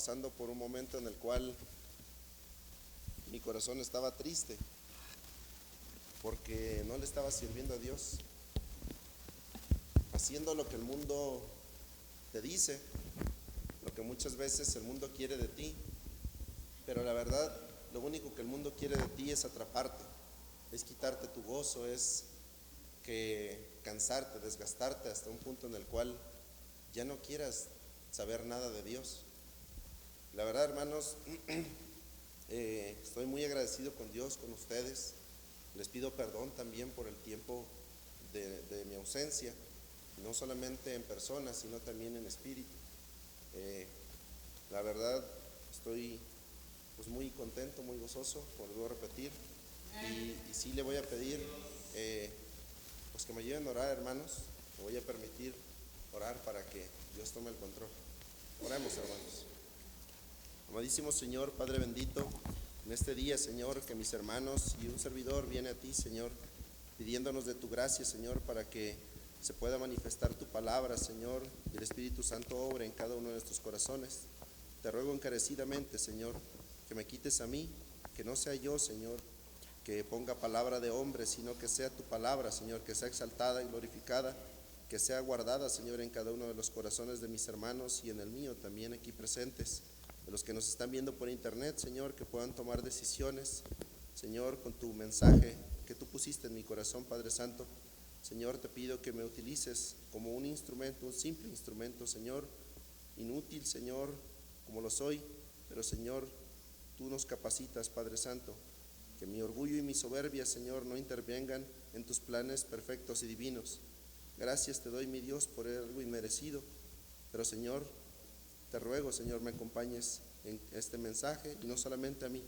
pasando por un momento en el cual mi corazón estaba triste porque no le estaba sirviendo a Dios, haciendo lo que el mundo te dice, lo que muchas veces el mundo quiere de ti, pero la verdad, lo único que el mundo quiere de ti es atraparte, es quitarte tu gozo, es que cansarte, desgastarte hasta un punto en el cual ya no quieras saber nada de Dios. La verdad, hermanos, estoy muy agradecido con Dios, con ustedes. Les pido perdón también por el tiempo de mi ausencia, no solamente en persona, sino también en espíritu. La verdad, estoy pues muy contento, muy gozoso, vuelvo a repetir, y sí le voy a pedir pues que me ayuden a orar, hermanos. Me voy a permitir orar para que Dios tome el control. Oremos, hermanos. Amadísimo Señor, Padre bendito, en este día, Señor, que mis hermanos y un servidor viene a ti, Señor, pidiéndonos de tu gracia, Señor, para que se pueda manifestar tu palabra, Señor, y el Espíritu Santo obre en cada uno de nuestros corazones. Te ruego encarecidamente, Señor, que me quites a mí, que no sea yo, Señor, que ponga palabra de hombre, sino que sea tu palabra, Señor, que sea exaltada y glorificada, que sea guardada, Señor, en cada uno de los corazones de mis hermanos y en el mío también aquí presentes, de los que nos están viendo por internet, Señor, que puedan tomar decisiones, Señor, con tu mensaje que tú pusiste en mi corazón, Padre Santo. Señor, te pido que me utilices como un instrumento, un simple instrumento, Señor, inútil, Señor, como lo soy, pero Señor, tú nos capacitas, Padre Santo, que mi orgullo y mi soberbia, Señor, no intervengan en tus planes perfectos y divinos. Gracias te doy, mi Dios, por algo inmerecido, pero Señor, te ruego, Señor, me acompañes en este mensaje, y no solamente a mí,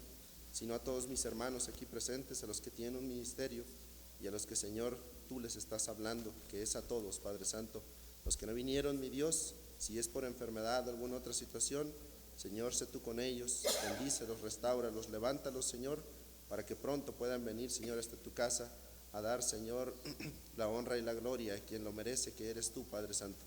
sino a todos mis hermanos aquí presentes, a los que tienen un ministerio y a los que, Señor, tú les estás hablando, que es a todos, Padre Santo. Los que no vinieron, mi Dios, si es por enfermedad o alguna otra situación, Señor, sé tú con ellos, bendícelos, restáuralos, levántalos, Señor, para que pronto puedan venir, Señor, hasta tu casa a dar, Señor, la honra y la gloria a quien lo merece, que eres tú, Padre Santo.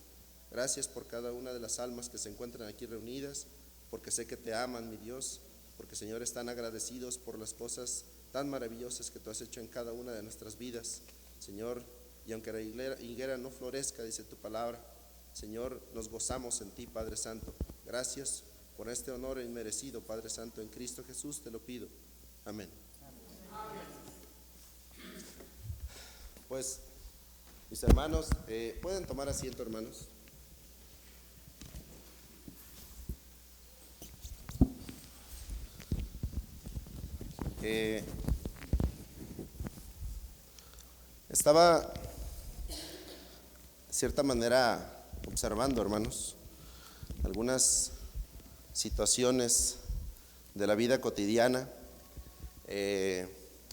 Gracias por cada una de las almas que se encuentran aquí reunidas, porque sé que te aman, mi Dios, porque, Señor, están agradecidos por las cosas tan maravillosas que tú has hecho en cada una de nuestras vidas, Señor, y aunque la higuera no florezca, dice tu palabra, Señor, nos gozamos en ti, Padre Santo. Gracias por este honor inmerecido, Padre Santo, en Cristo Jesús te lo pido. Amén. Pues, mis hermanos, pueden tomar asiento, hermanos. Estaba, de cierta manera, observando, hermanos, algunas situaciones de la vida cotidiana,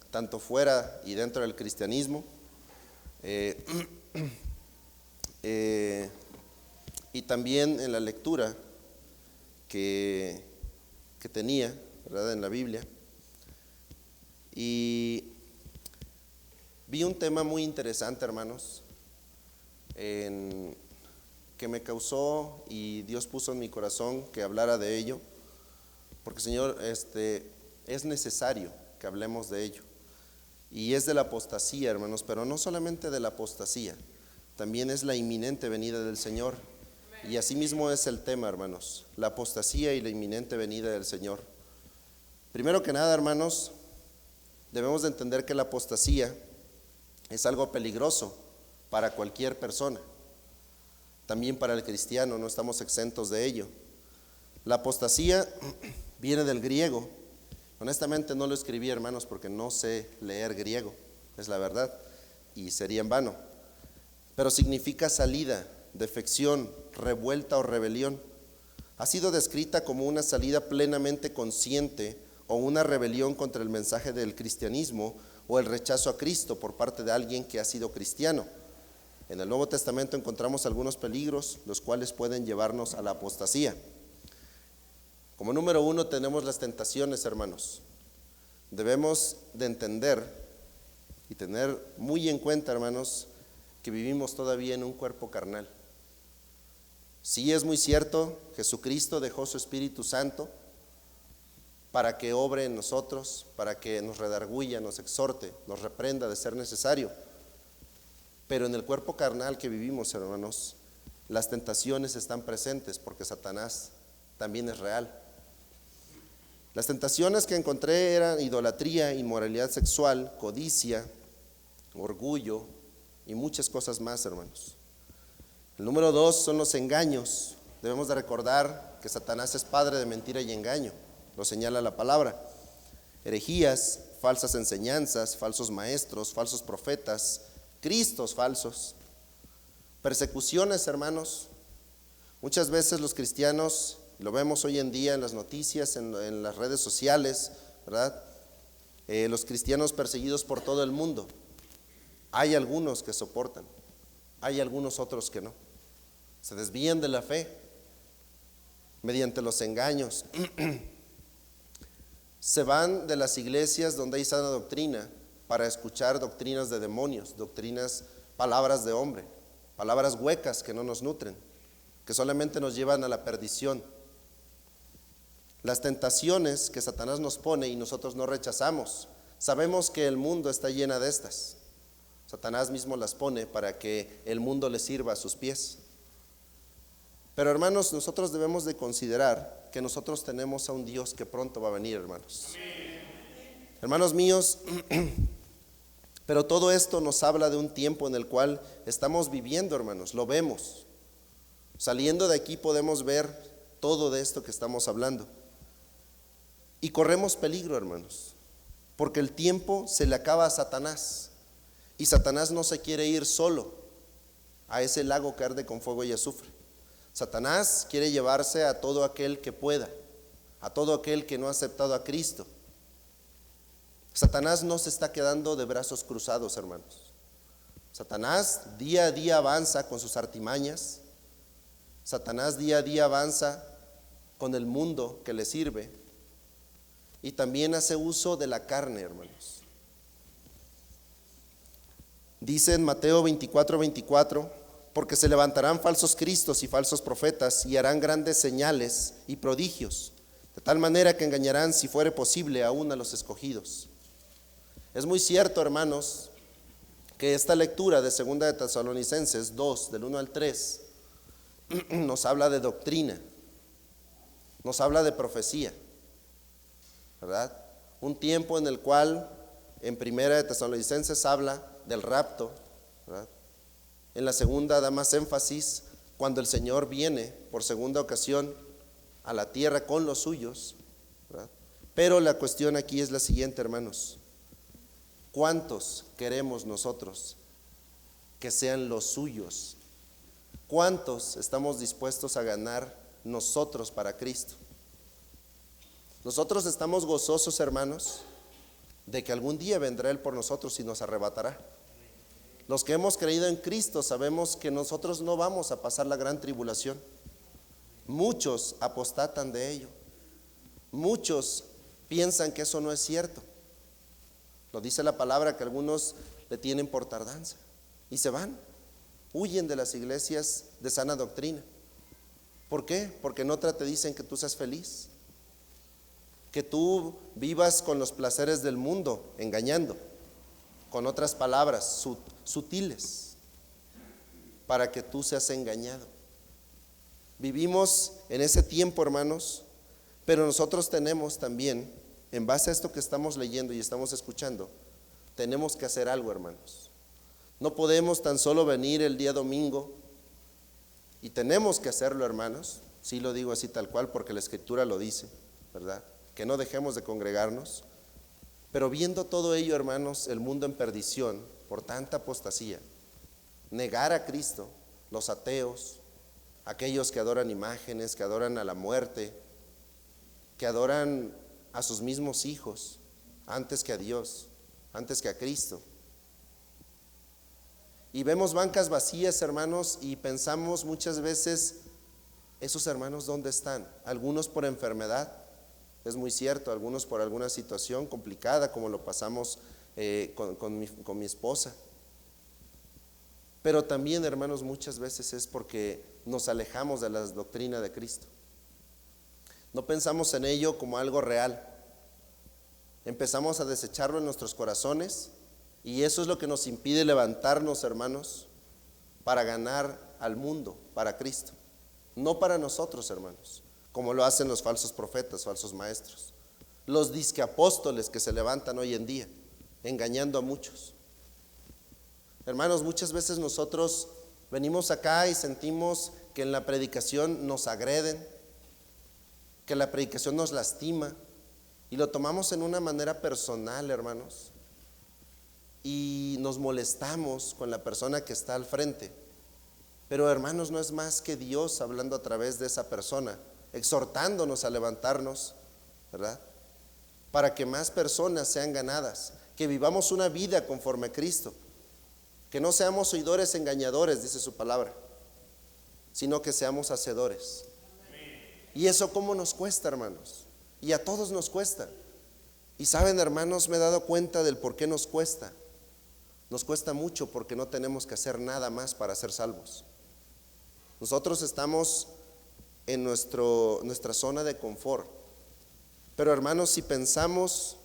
tanto fuera y dentro del cristianismo, y también en la lectura que tenía, ¿verdad?, en la Biblia. Y vi un tema muy interesante, hermanos, que me causó y Dios puso en mi corazón que hablara de ello, porque, Señor, es necesario que hablemos de ello. Y es de la apostasía, hermanos, pero no solamente de la apostasía, también es la inminente venida del Señor. Y así mismo es el tema, hermanos, la apostasía y la inminente venida del Señor. Primero que nada, hermanos, debemos de entender que la apostasía es algo peligroso para cualquier persona, también para el cristiano, no estamos exentos de ello. La apostasía viene del griego. Honestamente no lo escribí, hermanos, porque no sé leer griego, es la verdad, y sería en vano. Pero significa salida, defección, revuelta o rebelión. Ha sido descrita como una salida plenamente consciente o una rebelión contra el mensaje del cristianismo o el rechazo a Cristo por parte de alguien que ha sido cristiano. En el Nuevo Testamento encontramos algunos peligros, los cuales pueden llevarnos a la apostasía. Como número uno tenemos las tentaciones, hermanos. Debemos de entender y tener muy en cuenta, hermanos, que vivimos todavía en un cuerpo carnal. Sí, es muy cierto, Jesucristo dejó su Espíritu Santo para que obre en nosotros, para que nos redarguya, nos exhorte, nos reprenda de ser necesario. Pero en el cuerpo carnal que vivimos, hermanos, las tentaciones están presentes porque Satanás también es real. Las tentaciones que encontré eran idolatría, inmoralidad sexual, codicia, orgullo y muchas cosas más, hermanos. El número 2 son los engaños. Debemos de recordar que Satanás es padre de mentira y engaño, lo señala la palabra. Herejías, falsas enseñanzas, falsos maestros, falsos profetas, cristos falsos, persecuciones, hermanos. Muchas veces los cristianos, lo vemos hoy en día en las noticias, en las redes sociales, ¿verdad? Los cristianos perseguidos por todo el mundo. Hay algunos que soportan, hay algunos otros que no. Se desvían de la fe mediante los engaños. Se van de las iglesias donde hay sana doctrina para escuchar doctrinas de demonios, doctrinas, palabras de hombre, palabras huecas que no nos nutren, que solamente nos llevan a la perdición. Las tentaciones que Satanás nos pone y nosotros no rechazamos, sabemos que el mundo está llena de estas. Satanás mismo las pone para que el mundo le sirva a sus pies. Pero hermanos, nosotros debemos de considerar que nosotros tenemos a un Dios que pronto va a venir, hermanos. Hermanos míos, pero todo esto nos habla de un tiempo en el cual estamos viviendo, hermanos, lo vemos. Saliendo de aquí podemos ver todo de esto que estamos hablando. Y corremos peligro, hermanos, porque el tiempo se le acaba a Satanás. Y Satanás no se quiere ir solo a ese lago que arde con fuego y azufre. Satanás quiere llevarse a todo aquel que pueda, a todo aquel que no ha aceptado a Cristo. Satanás no se está quedando de brazos cruzados, hermanos. Satanás día a día avanza con sus artimañas. Satanás día a día avanza con el mundo que le sirve. Y también hace uso de la carne, hermanos. Dice en Mateo 24:24, porque se levantarán falsos cristos y falsos profetas y harán grandes señales y prodigios, de tal manera que engañarán, si fuere posible, aún a los escogidos. Es muy cierto, hermanos, que esta lectura de 2 de Tesalonicenses 2, del 1 al 3, nos habla de doctrina, nos habla de profecía, ¿verdad? Un tiempo en el cual en 1 de Tesalonicenses habla del rapto, ¿verdad? En la segunda da más énfasis cuando el Señor viene por segunda ocasión a la tierra con los suyos, ¿verdad? Pero la cuestión aquí es la siguiente, hermanos. ¿Cuántos queremos nosotros que sean los suyos? ¿Cuántos estamos dispuestos a ganar nosotros para Cristo? Nosotros estamos gozosos, hermanos, de que algún día vendrá Él por nosotros y nos arrebatará. Los que hemos creído en Cristo sabemos que nosotros no vamos a pasar la gran tribulación. Muchos apostatan de ello. Muchos piensan que eso no es cierto. Lo dice la palabra que algunos le tienen por tardanza y se van, huyen de las iglesias de sana doctrina. ¿Por qué? Porque en otra te dicen que tú seas feliz, que tú vivas con los placeres del mundo, engañando, con otras palabras sutiles, para que tú seas engañado. Vivimos en ese tiempo, hermanos, pero nosotros tenemos también, en base a esto que estamos leyendo y estamos escuchando, tenemos que hacer algo, hermanos. No podemos tan solo venir el día domingo, y tenemos que hacerlo, hermanos. Sí lo digo así tal cual porque la Escritura lo dice, ¿verdad? Que no dejemos de congregarnos. Pero viendo todo ello, hermanos, el mundo en perdición por tanta apostasía, negar a Cristo, los ateos, aquellos que adoran imágenes, que adoran a la muerte, que adoran a sus mismos hijos antes que a Dios, antes que a Cristo. Y vemos bancas vacías, hermanos, y pensamos muchas veces, esos hermanos, ¿dónde están? Algunos por enfermedad, es muy cierto, algunos por alguna situación complicada, como lo pasamos con mi esposa. Pero también, hermanos, muchas veces es porque nos alejamos de la doctrina de Cristo. No pensamos en ello como algo real. Empezamos a desecharlo en nuestros corazones y eso es lo que nos impide levantarnos, hermanos, para ganar al mundo, para Cristo. No para nosotros, hermanos, como lo hacen los falsos profetas, falsos maestros, los disque apóstoles que se levantan hoy en día, engañando a muchos. Hermanos, muchas veces nosotros venimos acá y sentimos que en la predicación nos agreden, que la predicación nos lastima, y lo tomamos en una manera personal, hermanos, y nos molestamos con la persona que está al frente. Pero, hermanos, no es más que Dios hablando a través de esa persona, exhortándonos a levantarnos, ¿verdad? Para que más personas sean ganadas, que vivamos una vida conforme a Cristo, que no seamos oidores engañadores, dice su palabra, sino que seamos hacedores. Y eso cómo nos cuesta, hermanos, y a todos nos cuesta. Y saben, hermanos, me he dado cuenta del por qué nos cuesta. Nos cuesta mucho porque no tenemos que hacer nada más para ser salvos. Nosotros estamos en nuestra zona de confort. Pero, hermanos, si pensamos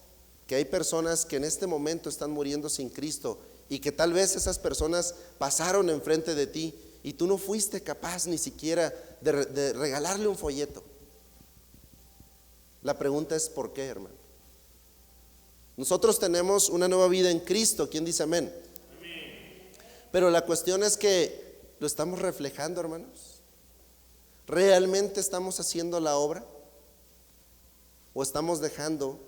que hay personas que en este momento están muriendo sin Cristo y que tal vez esas personas pasaron enfrente de ti y tú no fuiste capaz ni siquiera de regalarle un folleto. La pregunta es ¿por qué, hermano? Nosotros tenemos una nueva vida en Cristo. ¿Quién dice amén? Amén. Pero la cuestión es que ¿lo estamos reflejando, hermanos? ¿Realmente estamos haciendo la obra? ¿O estamos dejando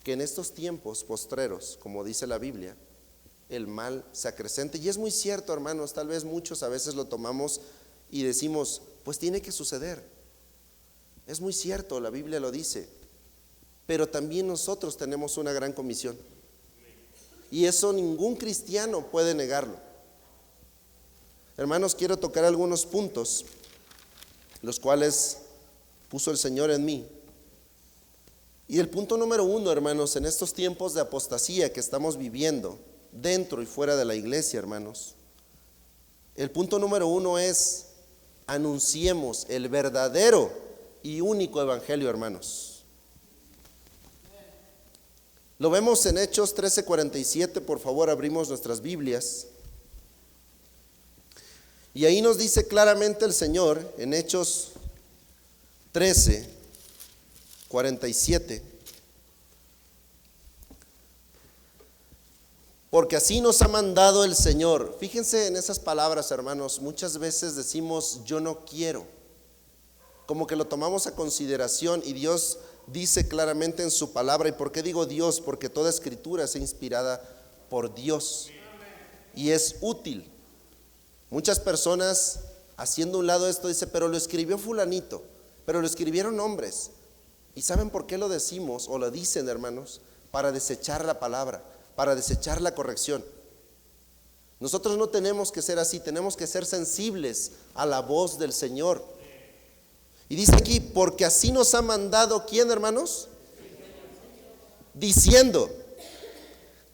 que en estos tiempos postreros, como dice la Biblia, el mal se acrecente? Y es muy cierto, hermanos, tal vez muchos a veces lo tomamos y decimos, pues tiene que suceder. Es muy cierto, la Biblia lo dice, pero también nosotros tenemos una gran comisión. Y eso ningún cristiano puede negarlo. Hermanos, quiero tocar algunos puntos, los cuales puso el Señor en mí. Y el punto número 1, hermanos, en estos tiempos de apostasía que estamos viviendo, dentro y fuera de la iglesia, hermanos, el punto número 1 es: anunciemos el verdadero y único evangelio, hermanos. Lo vemos en Hechos 13:47, por favor, abrimos nuestras Biblias. Y ahí nos dice claramente el Señor, en Hechos 13:47, porque así nos ha mandado el Señor. Fíjense en esas palabras, hermanos. Muchas veces decimos yo no quiero, como que lo tomamos a consideración, y Dios dice claramente en su palabra. ¿Y por qué digo Dios? Porque toda escritura es inspirada por Dios y es útil. Muchas personas, haciendo un lado esto, dice, pero lo escribió fulanito, pero lo escribieron hombres. ¿Y saben por qué lo decimos o lo dicen, hermanos? Para desechar la palabra, para desechar la corrección. Nosotros no tenemos que ser así, tenemos que ser sensibles a la voz del Señor. Y dice aquí, porque así nos ha mandado, ¿quién, hermanos? Diciendo,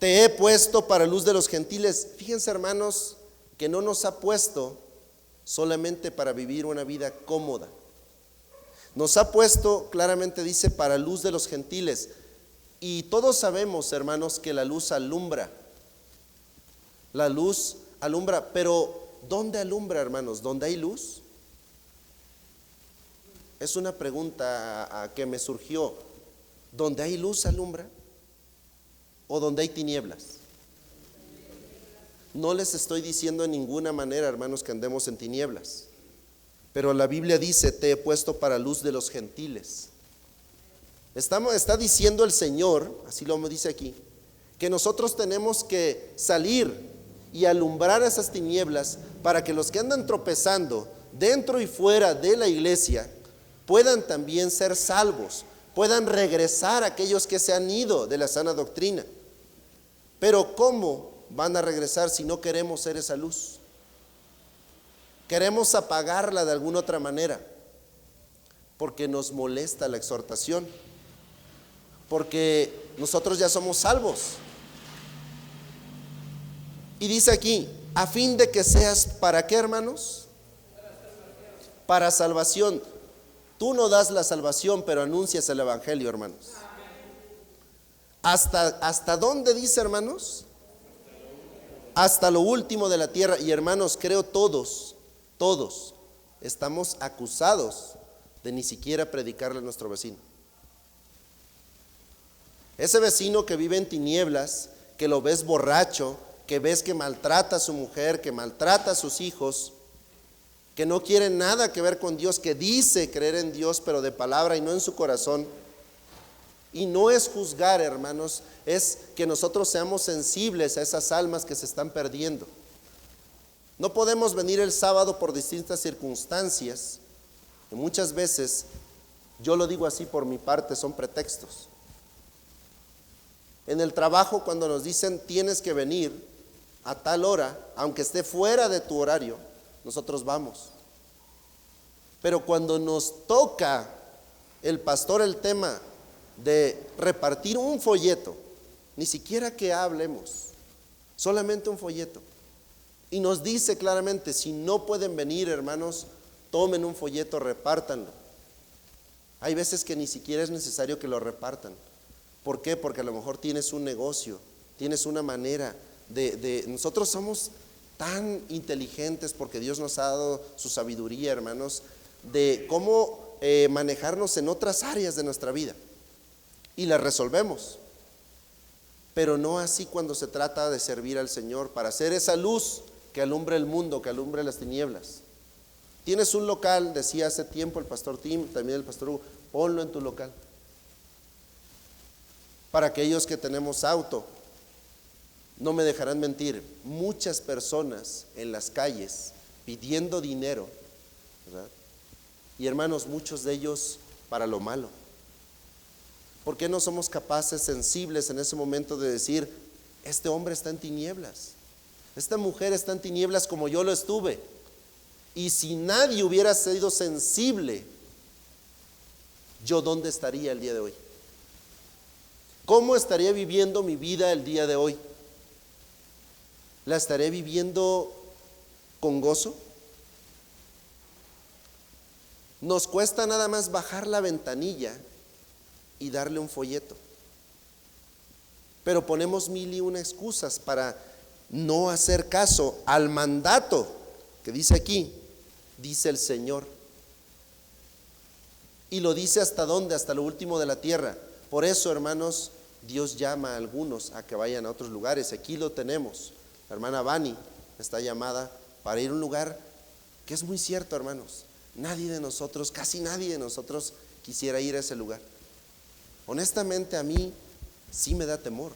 te he puesto para luz de los gentiles. Fíjense, hermanos, que no nos ha puesto solamente para vivir una vida cómoda. Nos ha puesto, claramente dice, para luz de los gentiles. Y todos sabemos, hermanos, que la luz alumbra. La luz alumbra, pero ¿dónde alumbra, hermanos? ¿Dónde hay luz? Es una pregunta que me surgió. ¿Dónde hay luz alumbra? ¿O donde hay tinieblas? No les estoy diciendo en ninguna manera, hermanos, que andemos en tinieblas, pero la Biblia dice, te he puesto para luz de los gentiles. Está diciendo el Señor, así lo dice aquí, que nosotros tenemos que salir y alumbrar esas tinieblas para que los que andan tropezando dentro y fuera de la iglesia puedan también ser salvos, puedan regresar aquellos que se han ido de la sana doctrina. Pero ¿cómo van a regresar si no queremos ser esa luz? Queremos apagarla de alguna otra manera, porque nos molesta la exhortación, porque nosotros ya somos salvos. Y dice aquí, a fin de que seas, ¿para qué, hermanos? Para salvación. Tú no das la salvación, pero anuncias el evangelio, hermanos. ¿Hasta dónde dice, hermanos? Hasta lo último de la tierra. Y hermanos, creo todos estamos acusados de ni siquiera predicarle a nuestro vecino. Ese vecino que vive en tinieblas, que lo ves borracho, que ves que maltrata a su mujer, que maltrata a sus hijos, que no quiere nada que ver con Dios, que dice creer en Dios pero de palabra y no en su corazón. Y no es juzgar, hermanos, es que nosotros seamos sensibles a esas almas que se están perdiendo. No podemos venir el sábado por distintas circunstancias, y muchas veces, yo lo digo así por mi parte, son pretextos. En el trabajo, cuando nos dicen tienes que venir a tal hora, aunque esté fuera de tu horario, nosotros vamos. Pero cuando nos toca el pastor el tema de repartir un folleto, ni siquiera que hablemos, solamente un folleto, y nos dice claramente, si no pueden venir, hermanos, tomen un folleto, repártanlo. Hay veces que ni siquiera es necesario que lo repartan. ¿Por qué? Porque a lo mejor tienes un negocio, tienes una manera nosotros somos tan inteligentes porque Dios nos ha dado su sabiduría, hermanos, de cómo manejarnos en otras áreas de nuestra vida, y las resolvemos, pero no así cuando se trata de servir al Señor, para ser esa luz que alumbre el mundo, que alumbre las tinieblas. Tienes un local, decía hace tiempo el pastor Tim, también el pastor Hugo, ponlo en tu local. Para aquellos que tenemos auto, no me dejarán mentir, muchas personas en las calles pidiendo dinero, ¿verdad? Y hermanos, muchos de ellos para lo malo. ¿Por qué no somos capaces, sensibles en ese momento de decir, este hombre está en tinieblas, esta mujer está en tinieblas como yo lo estuve? Y si nadie hubiera sido sensible, ¿yo dónde estaría el día de hoy? ¿Cómo estaría viviendo mi vida el día de hoy? ¿La estaré viviendo con gozo? Nos cuesta nada más bajar la ventanilla y darle un folleto, pero ponemos mil y una excusas para no hacer caso al mandato que dice aquí, dice el Señor, y lo dice hasta dónde, hasta lo último de la tierra. Por eso, hermanos, Dios llama a algunos a que vayan a otros lugares. Aquí lo tenemos, la hermana Bani está llamada para ir a un lugar que es muy cierto, hermanos, nadie de nosotros, casi nadie de nosotros quisiera ir a ese lugar. Honestamente, a mí sí me da temor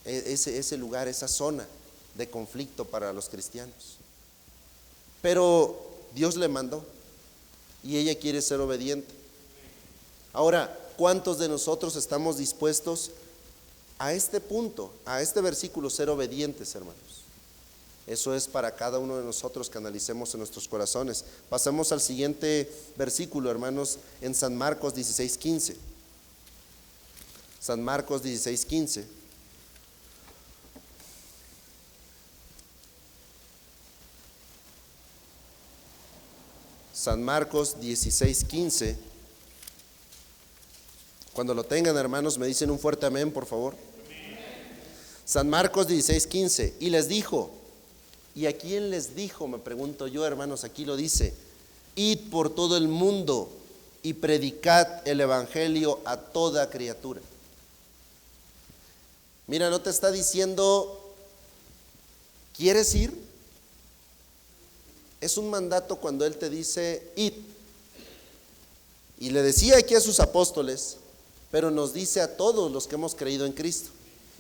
ese lugar, esa zona de conflicto para los cristianos, pero Dios le mandó y ella quiere ser obediente. Ahora, ¿cuántos de nosotros estamos dispuestos a este punto, a este versículo, ser obedientes, hermanos? Eso es para cada uno de nosotros que analicemos en nuestros corazones. Pasemos al siguiente versículo, hermanos, en San Marcos 16:15. San Marcos 16:15. San Marcos 16:15. Cuando lo tengan, hermanos, me dicen un fuerte amén, por favor. San Marcos 16:15. Y les dijo, ¿y a quién les dijo? Me pregunto yo, hermanos, aquí lo dice, id por todo el mundo y predicad el evangelio a toda criatura. Mira, no te está diciendo, ¿quieres ir? Es un mandato cuando Él te dice, id. Y le decía aquí a sus apóstoles, pero nos dice a todos los que hemos creído en Cristo.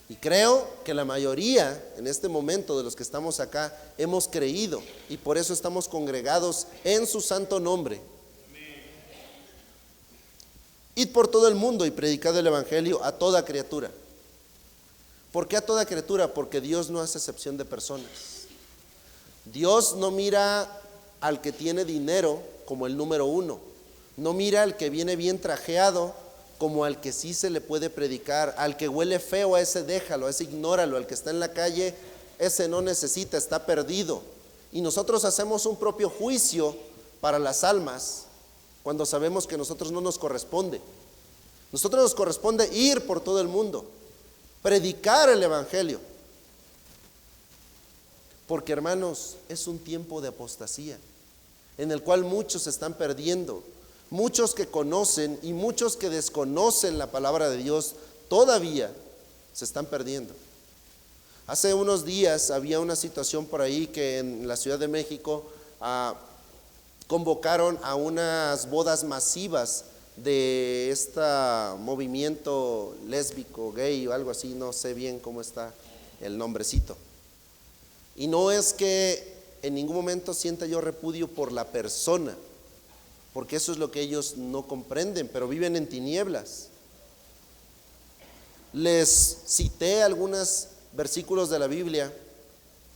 Y creo que la mayoría en este momento de los que estamos acá hemos creído y por eso estamos congregados en su santo nombre. Id por todo el mundo y predicad el evangelio a toda criatura. ¿Por qué a toda criatura? Porque Dios no hace excepción de personas. Dios no mira al que tiene dinero como el número uno, no mira al que viene bien trajeado como al que sí se le puede predicar, al que huele feo, a ese déjalo, a ese ignóralo, al que está en la calle, ese no necesita, está perdido. Y nosotros hacemos un propio juicio para las almas cuando sabemos que a nosotros no nos corresponde. Nosotros nos corresponde ir por todo el mundo, predicar el evangelio. Porque, hermanos, es un tiempo de apostasía en el cual muchos se están perdiendo, muchos que conocen y muchos que desconocen la palabra de Dios todavía se están perdiendo. Hace unos días había una situación por ahí que en la Ciudad de México convocaron a unas bodas masivas de este movimiento lésbico, gay o algo así, no sé bien cómo está el nombrecito. Y no es que en ningún momento sienta yo repudio por la persona, porque eso es lo que ellos no comprenden, pero viven en tinieblas. Les cité algunos versículos de la Biblia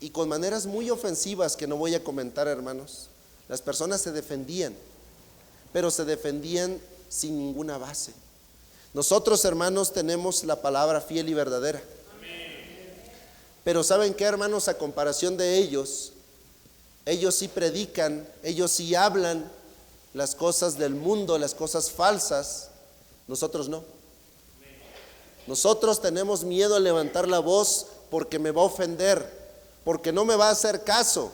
y con maneras muy ofensivas que no voy a comentar, hermanos. Las personas se defendían, pero se defendían sin ninguna base. Nosotros, hermanos, tenemos la palabra fiel y verdadera. Pero ¿saben qué, hermanos? A comparación de ellos sí predican, ellos sí hablan las cosas del mundo, las cosas falsas. Nosotros no. Nosotros tenemos miedo a levantar la voz porque me va a ofender, porque no me va a hacer caso,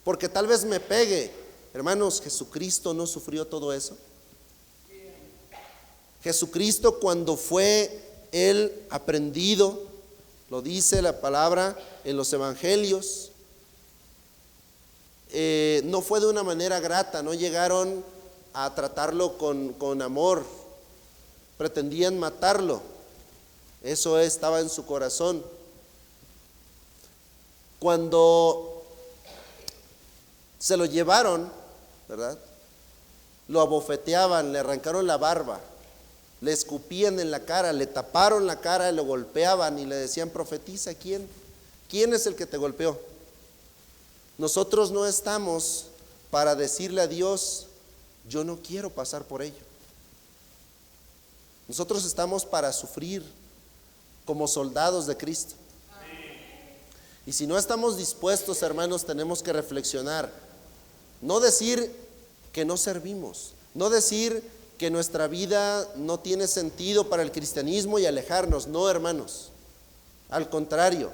porque tal vez me pegue. Hermanos, ¿Jesucristo no sufrió todo eso? Jesucristo, cuando fue Él aprendido, lo dice la palabra en los evangelios, no fue de una manera grata, no llegaron a tratarlo con amor, pretendían matarlo. Eso estaba en su corazón. Cuando se lo llevaron, ¿verdad? Lo abofeteaban, le arrancaron la barba, le escupían en la cara, le taparon la cara, lo golpeaban y le decían: profetiza, ¿quién es el que te golpeó? Nosotros no estamos para decirle a Dios: yo no quiero pasar por ello. Nosotros estamos para sufrir como soldados de Cristo. Y si no estamos dispuestos, hermanos, tenemos que reflexionar. No decir que no servimos, no decir que nuestra vida no tiene sentido para el cristianismo y alejarnos. No, hermanos, al contrario,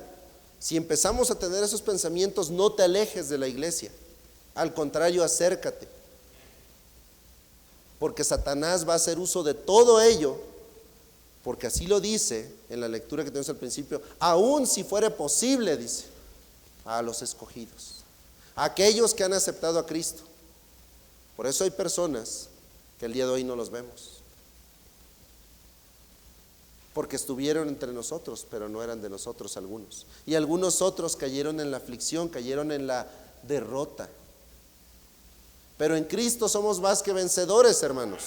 si empezamos a tener esos pensamientos, no te alejes de la iglesia, al contrario, acércate, porque Satanás va a hacer uso de todo ello, porque así lo dice en la lectura que tenemos al principio: aún si fuere posible, dice, a los escogidos, a aquellos que han aceptado a Cristo. Por eso hay personas que el día de hoy no los vemos, porque estuvieron entre nosotros, pero no eran de nosotros algunos. Y algunos otros cayeron en la aflicción, cayeron en la derrota. Pero en Cristo somos más que vencedores, hermanos.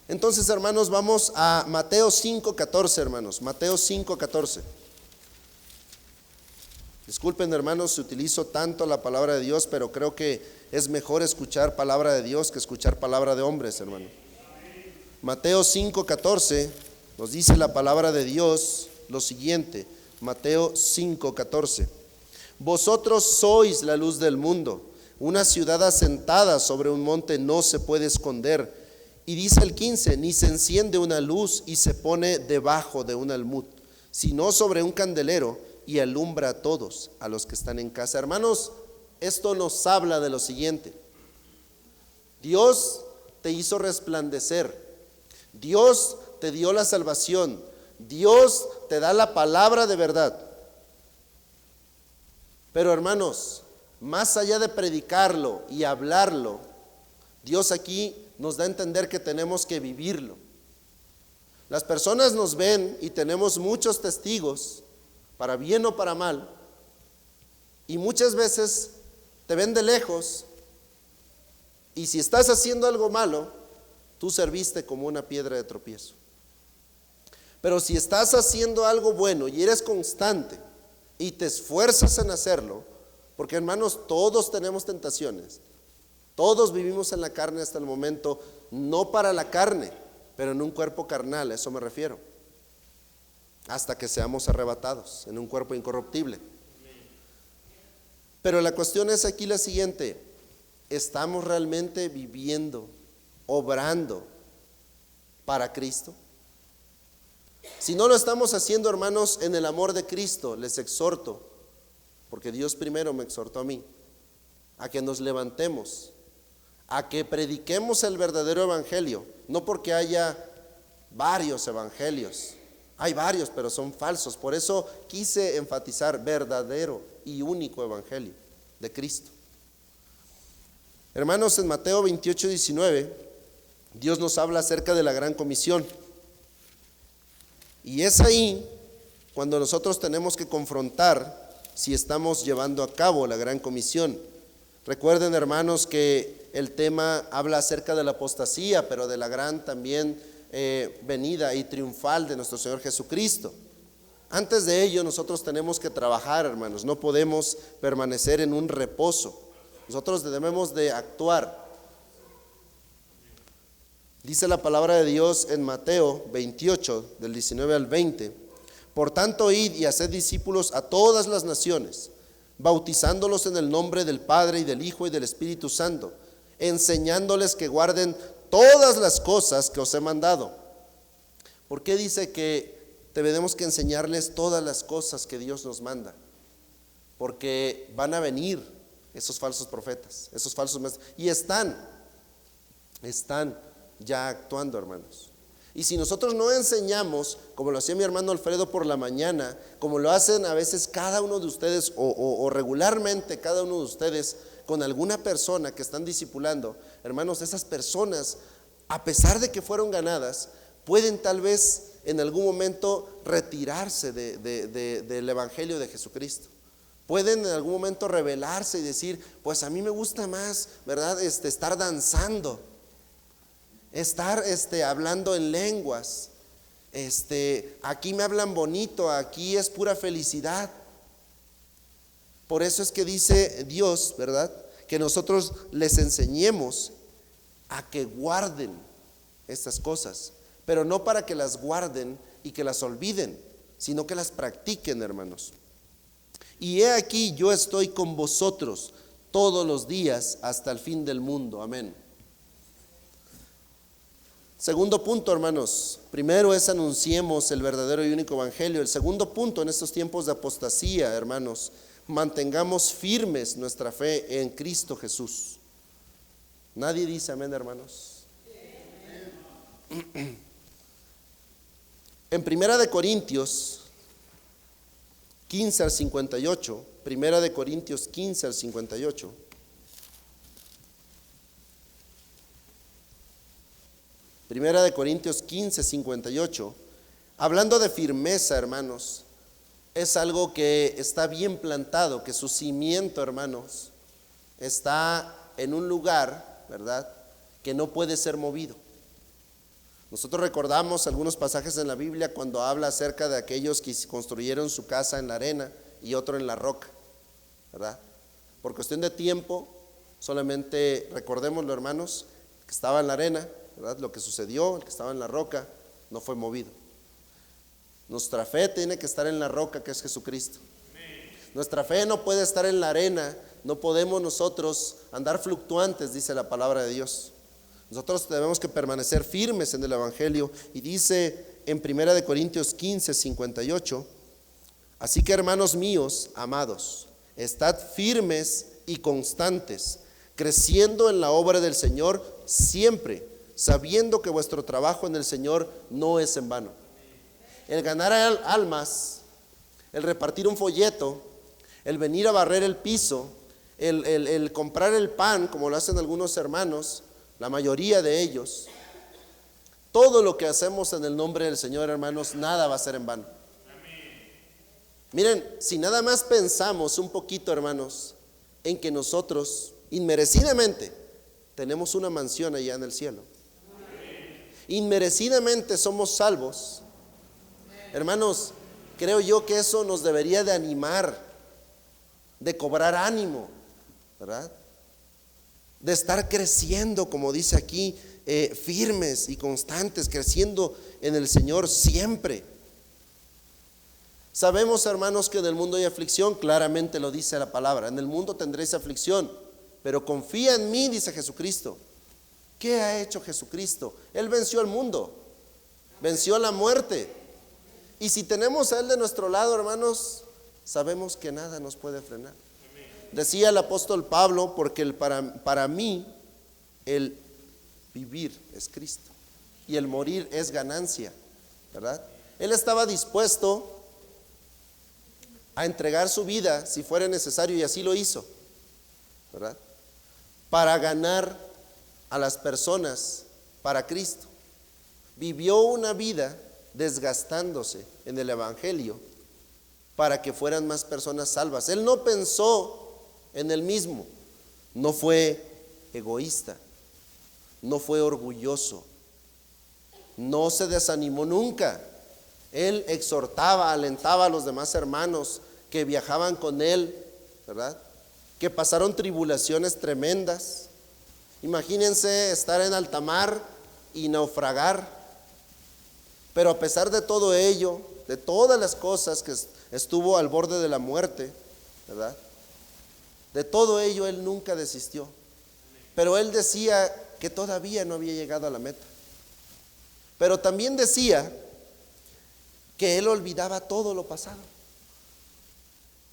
Entonces, hermanos, vamos a Mateo 5:14, hermanos. Mateo 5:14. Disculpen, hermanos, si utilizo tanto la palabra de Dios, pero creo que es mejor escuchar palabra de Dios que escuchar palabra de hombres, hermano. Mateo 5:14 nos dice la palabra de Dios lo siguiente. Mateo 5:14. Vosotros sois la luz del mundo. Una ciudad asentada sobre un monte no se puede esconder. Y dice el 15: ni se enciende una luz y se pone debajo de un almud, sino sobre un candelero, y alumbra a todos, a los que están en casa. Hermanos, esto nos habla de lo siguiente: Dios te hizo resplandecer, Dios te dio la salvación, Dios te da la palabra de verdad. Pero, hermanos, más allá de predicarlo y hablarlo, Dios aquí nos da a entender que tenemos que vivirlo. Las personas nos ven y tenemos muchos testigos, para bien o para mal, y muchas veces te ven de lejos, y si estás haciendo algo malo, tú serviste como una piedra de tropiezo. Pero si estás haciendo algo bueno y eres constante y te esfuerzas en hacerlo, porque, hermanos, todos tenemos tentaciones, todos vivimos en la carne hasta el momento, no para la carne, pero en un cuerpo carnal, a eso me refiero. hasta que seamos arrebatados en un cuerpo incorruptible. Pero la cuestión es aquí la siguiente: ¿estamos realmente viviendo, obrando para Cristo? Si no lo estamos haciendo, hermanos, en el amor de Cristo, les exhorto, porque Dios primero me exhortó a mí, a que nos levantemos, a que prediquemos el verdadero evangelio, no porque haya varios evangelios. Hay varios, pero son falsos. Por eso quise enfatizar verdadero y único evangelio de Cristo. Hermanos, en Mateo 28:19, Dios nos habla acerca de la gran comisión. Y es ahí cuando nosotros tenemos que confrontar si estamos llevando a cabo la gran comisión. Recuerden, hermanos, que el tema habla acerca de la apostasía, pero de la gran también venida y triunfal de nuestro Señor Jesucristo. Antes de ello, nosotros tenemos que trabajar, hermanos. No podemos permanecer en un reposo. Nosotros debemos de actuar. Dice la palabra de Dios en Mateo 28, del 19 al 20: por tanto, id y haced discípulos a todas las naciones, bautizándolos en el nombre del Padre y del Hijo y del Espíritu Santo, enseñándoles que guarden todas las cosas que os he mandado. ¿Por qué dice que tenemos que enseñarles todas las cosas que Dios nos manda? Porque van a venir esos falsos profetas, esos falsos maestros, y están ya actuando, hermanos. Y si nosotros no enseñamos, como lo hacía mi hermano Alfredo por la mañana, como lo hacen a veces cada uno de ustedes, o regularmente cada uno de ustedes, con alguna persona que están discipulando, hermanos, esas personas, a pesar de que fueron ganadas, pueden tal vez en algún momento retirarse del evangelio de Jesucristo. Pueden en algún momento rebelarse y decir: pues a mí me gusta más, ¿verdad? Estar danzando, estar hablando en lenguas, aquí me hablan bonito, aquí es pura felicidad. Por eso es que dice Dios, ¿verdad?, que nosotros les enseñemos a que guarden estas cosas, pero no para que las guarden y que las olviden, sino que las practiquen, hermanos. Y he aquí, yo estoy con vosotros todos los días hasta el fin del mundo. Amén. Segundo punto, hermanos. Primero es anunciemos el verdadero y único evangelio. El segundo punto en estos tiempos de apostasía, hermanos: mantengamos firmes nuestra fe en Cristo Jesús. Nadie dice amén, hermanos. En Primera de Corintios 15 al 58, Primera de Corintios 15 al 58. Primera de Corintios 15, 58, hablando de firmeza, hermanos, es algo que está bien plantado, que su cimiento, hermanos, está en un lugar, ¿verdad?, que no puede ser movido. Nosotros recordamos algunos pasajes en la Biblia cuando habla acerca de aquellos que construyeron su casa en la arena y otro en la roca, ¿verdad? Por cuestión de tiempo, solamente recordémoslo, hermanos, que estaba en la arena, ¿verdad? Lo que sucedió, el que estaba en la roca no fue movido. Nuestra fe tiene que estar en la roca, que es Jesucristo. Nuestra fe no puede estar en la arena. No podemos nosotros andar fluctuantes, dice la palabra de Dios. Nosotros debemos que permanecer firmes en el evangelio. Y dice en 1 Corintios 15, 58: así que, hermanos míos, amados, estad firmes y constantes, creciendo en la obra del Señor siempre, sabiendo que vuestro trabajo en el Señor no es en vano. El ganar almas, el repartir un folleto, el venir a barrer el piso, el comprar el pan, como lo hacen algunos hermanos, la mayoría de ellos, todo lo que hacemos en el nombre del Señor, hermanos, nada va a ser en vano. Miren, si nada más pensamos un poquito, hermanos, en que nosotros inmerecidamente tenemos una mansión allá en el cielo, inmerecidamente somos salvos, hermanos, creo yo que eso nos debería de animar, de cobrar ánimo, ¿verdad?, de estar creciendo, como dice aquí, firmes y constantes, creciendo en el Señor siempre. Sabemos, hermanos, que en el mundo hay aflicción, claramente lo dice la palabra. En el mundo tendréis aflicción, pero confía en mí, dice Jesucristo. ¿Qué ha hecho Jesucristo? Él venció al mundo, venció la muerte. Y si tenemos a Él de nuestro lado, hermanos, sabemos que nada nos puede frenar. Decía el apóstol Pablo, porque para mí el vivir es Cristo y el morir es ganancia, ¿verdad? Él estaba dispuesto a entregar su vida si fuera necesario, y así lo hizo, ¿verdad? Para ganar a las personas para Cristo. Vivió una vida desgastándose en el evangelio para que fueran más personas salvas. Él no pensó en él mismo, no fue egoísta, no fue orgulloso, no se desanimó nunca. Él exhortaba, alentaba a los demás hermanos que viajaban con él, ¿verdad? Que pasaron tribulaciones tremendas. Imagínense estar en alta mar y naufragar. Pero a pesar de todo ello, de todas las cosas que estuvo al borde de la muerte, ¿verdad? De todo ello él nunca desistió. Pero él decía que todavía no había llegado a la meta. Pero también decía que él olvidaba todo lo pasado.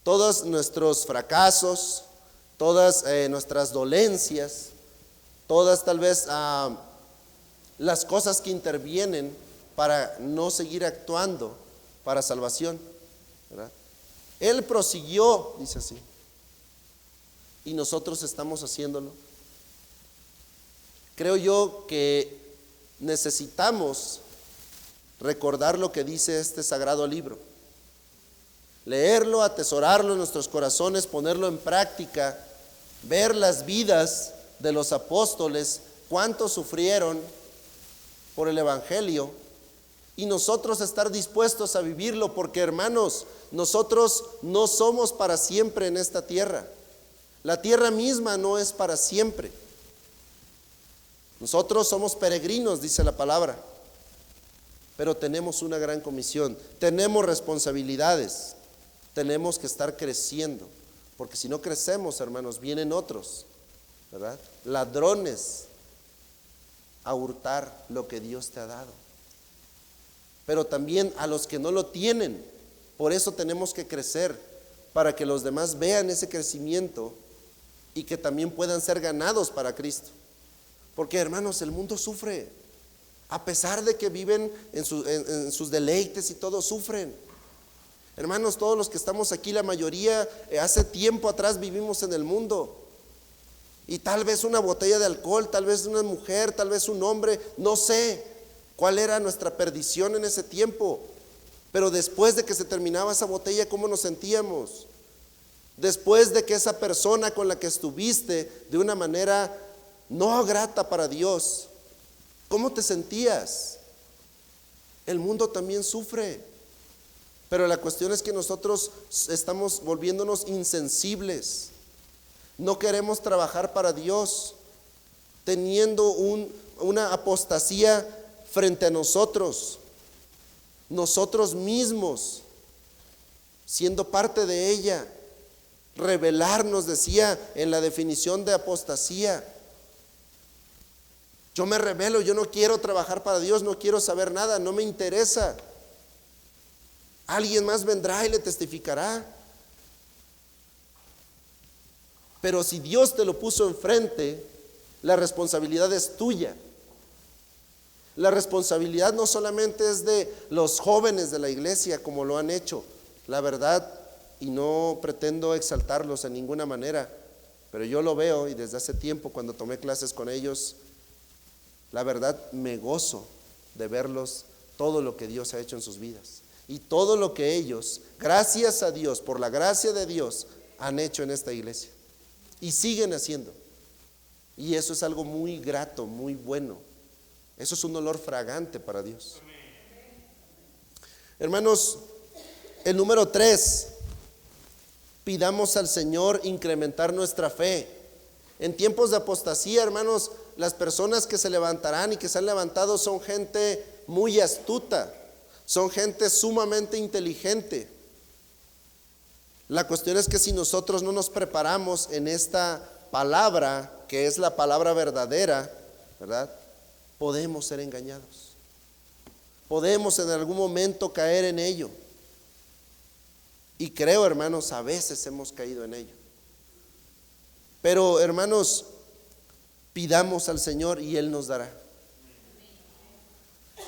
Todos nuestros fracasos, todas nuestras dolencias, todas tal vez las cosas que intervienen para no seguir actuando para salvación, ¿verdad? Él prosiguió, dice así, y nosotros estamos haciéndolo. Creo yo que necesitamos recordar lo que dice este sagrado libro, leerlo, atesorarlo en nuestros corazones, ponerlo en práctica, ver las vidas de los apóstoles, cuántos sufrieron por el evangelio, y nosotros estar dispuestos a vivirlo, porque hermanos, nosotros no somos para siempre en esta tierra. La tierra misma no es para siempre. Nosotros somos peregrinos, dice la palabra, pero tenemos una gran comisión, tenemos responsabilidades, tenemos que estar creciendo, porque si no crecemos, hermanos, vienen otros, ¿verdad? Ladrones a hurtar lo que Dios te ha dado, pero también a los que no lo tienen. Por eso tenemos que crecer, para que los demás vean ese crecimiento y que también puedan ser ganados para Cristo. Porque, hermanos, el mundo sufre, a pesar de que viven en sus deleites y todo, sufren. Hermanos, todos los que estamos aquí, la mayoría, hace tiempo atrás vivimos en el mundo. Y tal vez una botella de alcohol, tal vez una mujer, tal vez un hombre, no sé cuál era nuestra perdición en ese tiempo. Pero después de que se terminaba esa botella, ¿cómo nos sentíamos? Después de que esa persona con la que estuviste de una manera no grata para Dios, ¿cómo te sentías? El mundo también sufre, pero la cuestión es que nosotros estamos volviéndonos insensibles. No queremos trabajar para Dios, teniendo una apostasía frente a nosotros mismos, siendo parte de ella. Rebelarnos, decía en la definición de apostasía. Yo me rebelo, yo no quiero trabajar para Dios, no quiero saber nada, no me interesa. Alguien más vendrá y le testificará. Pero si Dios te lo puso enfrente, la responsabilidad es tuya. La responsabilidad no solamente es de los jóvenes de la iglesia, como lo han hecho, la verdad, y no pretendo exaltarlos en ninguna manera, pero yo lo veo, y desde hace tiempo cuando tomé clases con ellos, la verdad me gozo de verlos, todo lo que Dios ha hecho en sus vidas y todo lo que ellos, gracias a Dios, por la gracia de Dios, han hecho en esta iglesia y siguen haciendo. Y eso es algo muy grato, muy bueno. Eso es un olor fragante para Dios. Hermanos, el número 3, pidamos al Señor incrementar nuestra fe. En tiempos de apostasía, hermanos, las personas que se levantarán y que se han levantado son gente muy astuta, son gente sumamente inteligente, La cuestión es que si nosotros no nos preparamos en esta palabra, que es la palabra verdadera, ¿verdad? Podemos ser engañados. Podemos en algún momento caer en ello. Y creo, hermanos, a veces hemos caído en ello. Pero, hermanos, pidamos al Señor y Él nos dará.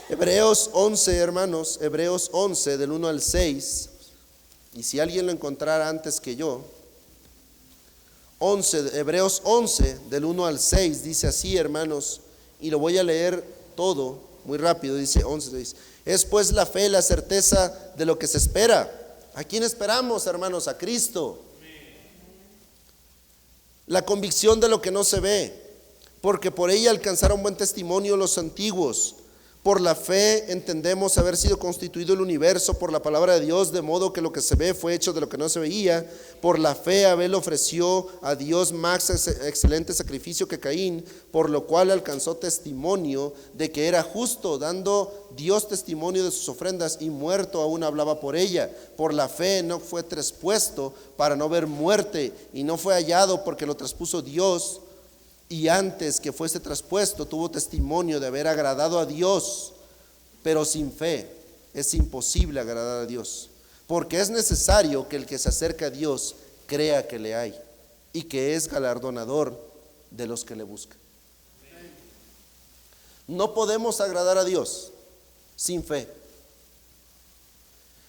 Hebreos 11, hermanos, Hebreos 11 del 1 al 6. Y si alguien lo encontrara antes que yo, Hebreos 11 del 1 al 6 dice así, hermanos, y lo voy a leer todo muy rápido. Dice 11, dice: es pues la fe, la certeza de lo que se espera. ¿A quién esperamos, hermanos? A Cristo. La convicción de lo que no se ve, porque por ella alcanzaron buen testimonio los antiguos. Por la fe entendemos haber sido constituido el universo por la palabra de Dios, de modo que lo que se ve fue hecho de lo que no se veía. Por la fe Abel ofreció a Dios más excelente sacrificio que Caín, por lo cual alcanzó testimonio de que era justo, dando Dios testimonio de sus ofrendas, y muerto aún hablaba por ella. Por la fe no fue traspuesto para no ver muerte, y no fue hallado porque lo traspuso Dios. Y antes que fuese traspuesto tuvo testimonio de haber agradado a Dios. Pero sin fe es imposible agradar a Dios, porque es necesario que el que se acerca a Dios crea que le hay y que es galardonador de los que le buscan. No podemos agradar a Dios sin fe.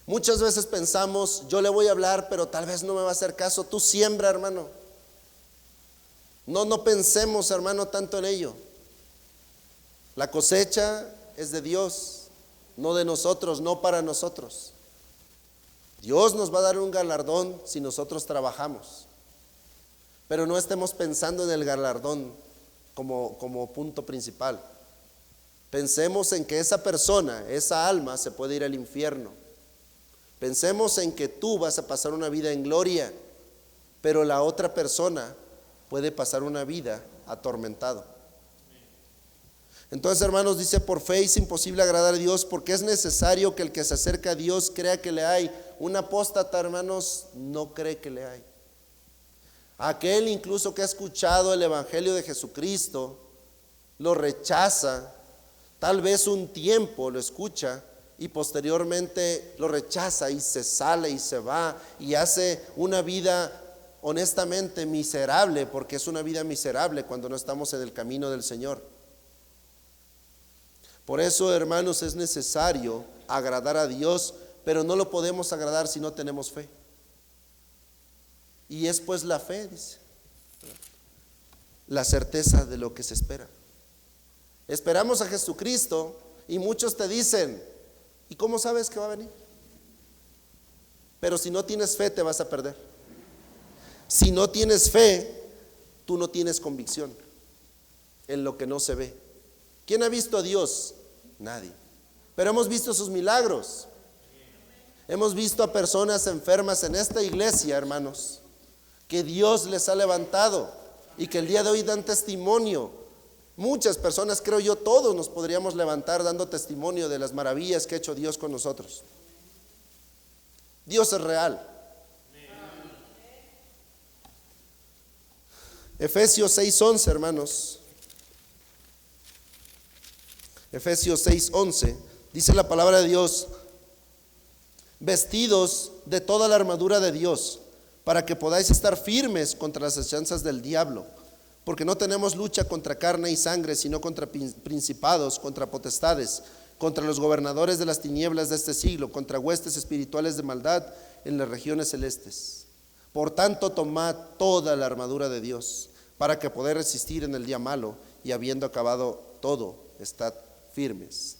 Muchas veces pensamos: yo le voy a hablar, pero tal vez no me va a hacer caso. Tú siembra, hermano. No pensemos, hermano, tanto en ello. La cosecha es de Dios, no de nosotros, no para nosotros. Dios nos va a dar un galardón si nosotros trabajamos, pero no estemos pensando en el galardón como punto principal. Pensemos en que esa persona, esa alma, se puede ir al infierno. Pensemos en que tú vas a pasar una vida en gloria, pero la otra persona puede pasar una vida atormentado. Entonces, hermanos, dice: por fe es imposible agradar a Dios, porque es necesario que el que se acerca a Dios crea que le hay. Un apóstata, hermanos, no cree que le hay. Aquel incluso que ha escuchado el evangelio de Jesucristo lo rechaza. Tal vez un tiempo lo escucha y posteriormente lo rechaza y se sale y se va y hace una vida honestamente miserable, porque es una vida miserable cuando no estamos en el camino del Señor. Por eso, hermanos, es necesario agradar a Dios, pero no lo podemos agradar si no tenemos fe. Y es pues la fe, dice, la certeza de lo que se espera. Esperamos a Jesucristo y muchos te dicen: ¿y cómo sabes que va a venir? Pero si no tienes fe, te vas a perder. Si no tienes fe, tú no tienes convicción en lo que no se ve. ¿Quién ha visto a Dios? Nadie. Pero hemos visto sus milagros. Hemos visto a personas enfermas en esta iglesia, hermanos, que Dios les ha levantado y que el día de hoy dan testimonio. Muchas personas, creo yo, todos nos podríamos levantar dando testimonio de las maravillas que ha hecho Dios con nosotros. Dios es real. Efesios 6:11, hermanos. Efesios 6:11 dice la palabra de Dios: vestidos de toda la armadura de Dios, para que podáis estar firmes contra las acechanzas del diablo, porque no tenemos lucha contra carne y sangre, sino contra principados, contra potestades, contra los gobernadores de las tinieblas de este siglo, contra huestes espirituales de maldad en las regiones celestes. Por tanto, tomad toda la armadura de Dios, para que podáis resistir en el día malo, y habiendo acabado todo, estad firmes.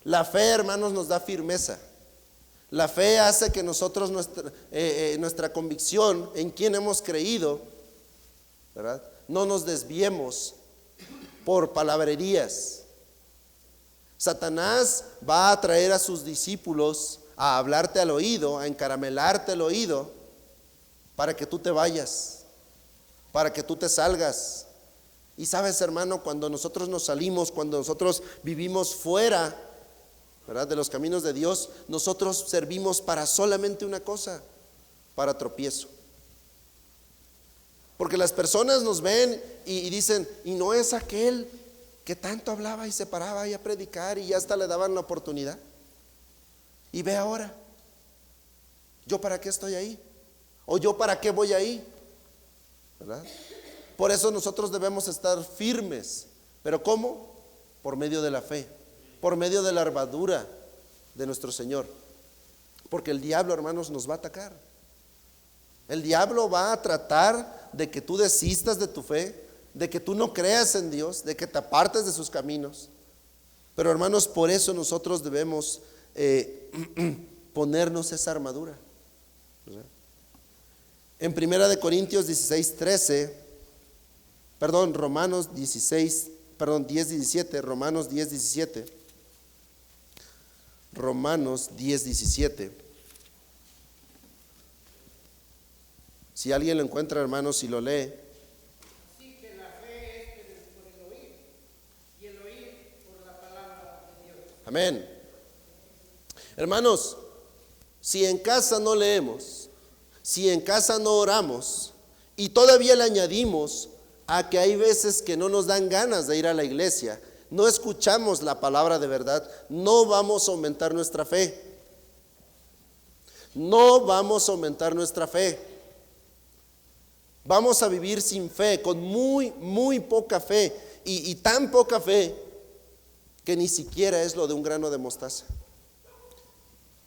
La fe, hermanos, nos da firmeza. La fe hace que nosotros nuestra convicción en quien hemos creído, ¿verdad?, no nos desviemos por palabrerías. Satanás va a traer a sus discípulos a hablarte al oído, a encaramelarte el oído, para que tú te vayas, para que tú te salgas. Y sabes, hermano, cuando nosotros nos salimos, cuando nosotros vivimos fuera, ¿verdad?, de los caminos de Dios, nosotros servimos para solamente una cosa: para tropiezo. Porque las personas nos ven y dicen, y no es aquel que tanto hablaba y se paraba ahí a predicar y ya hasta le daban la oportunidad. Y ve ahora, ¿yo para qué estoy ahí? ¿O yo para qué voy ahí? ¿Verdad? Por eso nosotros debemos estar firmes. ¿Pero cómo? Por medio de la fe, por medio de la armadura de nuestro Señor. Porque el diablo, hermanos, nos va a atacar. El diablo va a tratar de que tú desistas de tu fe, de que tú no creas en Dios, de que te apartes de sus caminos. Pero, hermanos, por eso nosotros debemos ponernos esa armadura, ¿verdad? En 1 Corintios 10:17, Romanos 10:17. Si alguien lo encuentra, hermanos, y lo lee. Así que la fe es por el oír, y el oír por la palabra de Dios. Amén. Hermanos, si en casa no leemos, si en casa no oramos, y todavía le añadimos a que hay veces que no nos dan ganas de ir a la iglesia, no escuchamos la palabra de verdad, no vamos a aumentar nuestra fe. No vamos a aumentar nuestra fe. Vamos a vivir sin fe, con muy poca fe, y tan poca fe que ni siquiera es lo de un grano de mostaza.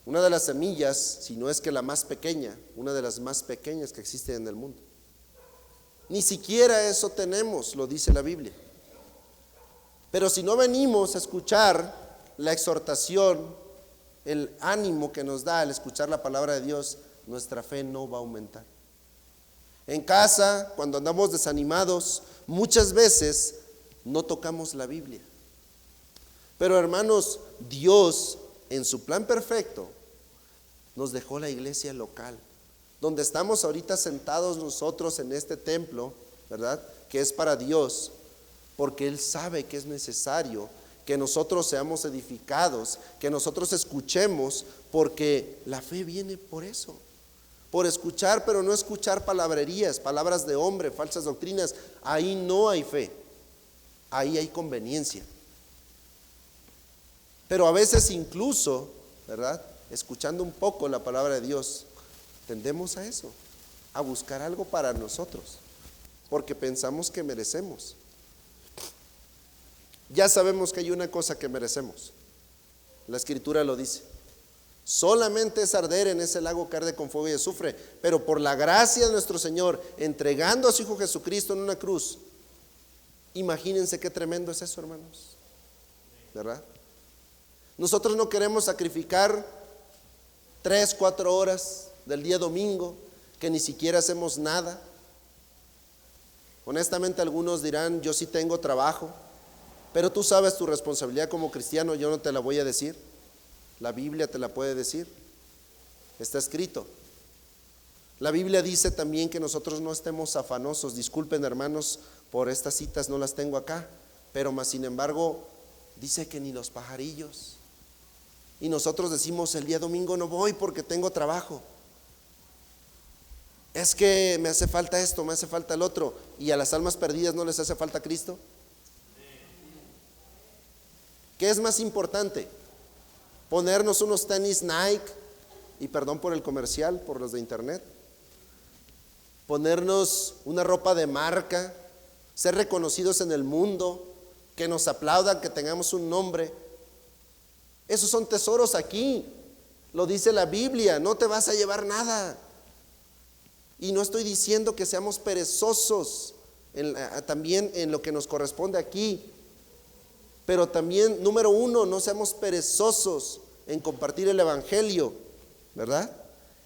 Una de las semillas, si no es que la más pequeña, una de las más pequeñas que existe en el mundo. Ni siquiera eso tenemos, lo dice la Biblia. Pero si no venimos a escuchar la exhortación, el ánimo que nos da al escuchar la palabra de Dios, nuestra fe no va a aumentar. En casa, cuando andamos desanimados, muchas veces no tocamos la Biblia. Pero, hermanos, Dios en su plan perfecto nos dejó la iglesia local, donde estamos ahorita sentados nosotros en este templo, ¿verdad? Que es para Dios, porque Él sabe que es necesario que nosotros seamos edificados, que nosotros escuchemos, porque la fe viene por eso, por escuchar, pero no escuchar palabrerías, palabras de hombre, falsas doctrinas. Ahí no hay fe, ahí hay conveniencia. Pero a veces incluso, ¿verdad?, escuchando un poco la palabra de Dios, tendemos a eso, a buscar algo para nosotros, porque pensamos que merecemos. Ya sabemos que hay una cosa que merecemos. La Escritura lo dice. Solamente es arder en ese lago que arde con fuego y azufre, pero por la gracia de nuestro Señor, entregando a su Hijo Jesucristo en una cruz. Imagínense qué tremendo es eso, hermanos, ¿verdad? Nosotros no queremos sacrificar 3-4 horas del día domingo, que ni siquiera hacemos nada. Honestamente, algunos dirán, yo sí tengo trabajo, pero tú sabes tu responsabilidad como cristiano, yo no te la voy a decir. La Biblia te la puede decir, está escrito. La Biblia dice también que nosotros no estemos afanosos. Disculpen, hermanos, por estas citas no las tengo acá, pero más sin embargo dice que ni los pajarillos. Y nosotros decimos, el día domingo no voy porque tengo trabajo. Es que me hace falta esto, me hace falta el otro. ¿Y a las almas perdidas no les hace falta Cristo? ¿Qué es más importante? ¿Ponernos unos tenis Nike? Y perdón por el comercial, por los de internet. ¿Ponernos una ropa de marca? ¿Ser reconocidos en el mundo? ¿Que nos aplaudan, que tengamos un nombre? Esos son tesoros aquí, lo dice la Biblia, no te vas a llevar nada. Y no estoy diciendo que seamos perezosos también en lo que nos corresponde aquí, pero también, número 1, no seamos perezosos en compartir el Evangelio, ¿verdad?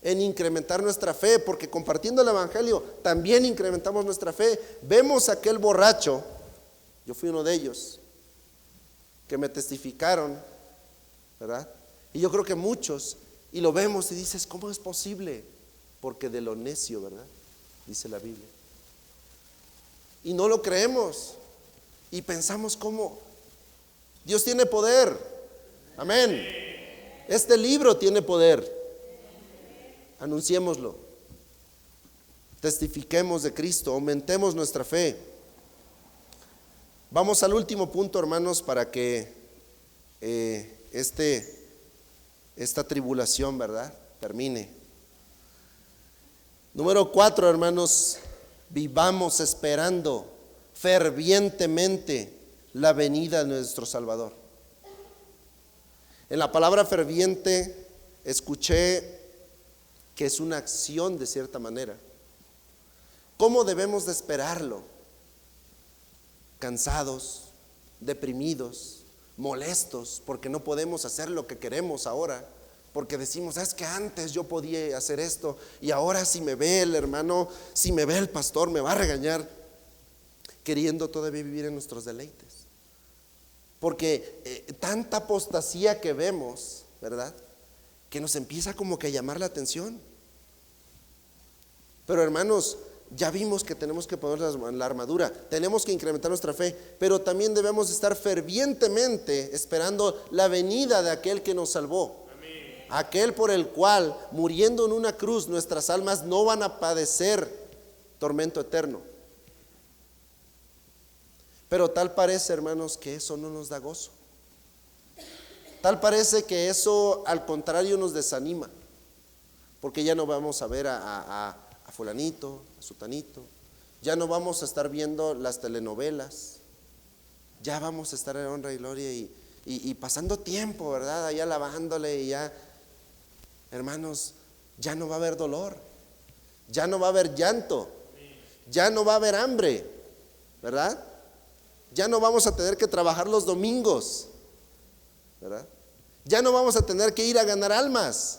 En incrementar nuestra fe, porque compartiendo el Evangelio también incrementamos nuestra fe. Vemos a aquel borracho, yo fui uno de ellos, que me testificaron, ¿verdad? Y yo creo que muchos, y lo vemos y dices, ¿cómo es posible? Porque de lo necio, ¿verdad?, dice la Biblia. Y no lo creemos, y pensamos, ¿cómo? Dios tiene poder, amén. Este libro tiene poder, anunciémoslo, testifiquemos de Cristo, aumentemos nuestra fe. Vamos al último punto, hermanos, para que esta tribulación, ¿verdad?, termine. Número 4, hermanos, vivamos esperando fervientemente la venida de nuestro Salvador. En la palabra ferviente escuché que es una acción de cierta manera. ¿Cómo debemos de esperarlo? Cansados, deprimidos, molestos, porque no podemos hacer lo que queremos ahora, porque decimos, es que antes yo podía hacer esto y ahora si me ve el hermano, si me ve el pastor, me va a regañar, queriendo todavía vivir en nuestros deleites. Porque tanta apostasía que vemos, ¿verdad?, que nos empieza como que a llamar la atención. Pero hermanos, ya vimos que tenemos que poner la armadura, tenemos que incrementar nuestra fe, pero también debemos estar fervientemente esperando la venida de aquel que nos salvó. Amén. Aquel por el cual, muriendo en una cruz, nuestras almas no van a padecer tormento eterno. Pero tal parece, hermanos, que eso no nos da gozo. Tal parece que eso al contrario nos desanima, porque ya no vamos a ver a fulanito, a sutanito, ya no vamos a estar viendo las telenovelas, ya vamos a estar en honra y gloria y pasando tiempo, ¿verdad?, ahí alabándole, y ya, hermanos, ya no va a haber dolor, ya no va a haber llanto, ya no va a haber hambre, ¿verdad? Ya no vamos a tener que trabajar los domingos, ¿verdad? Ya no vamos a tener que ir a ganar almas,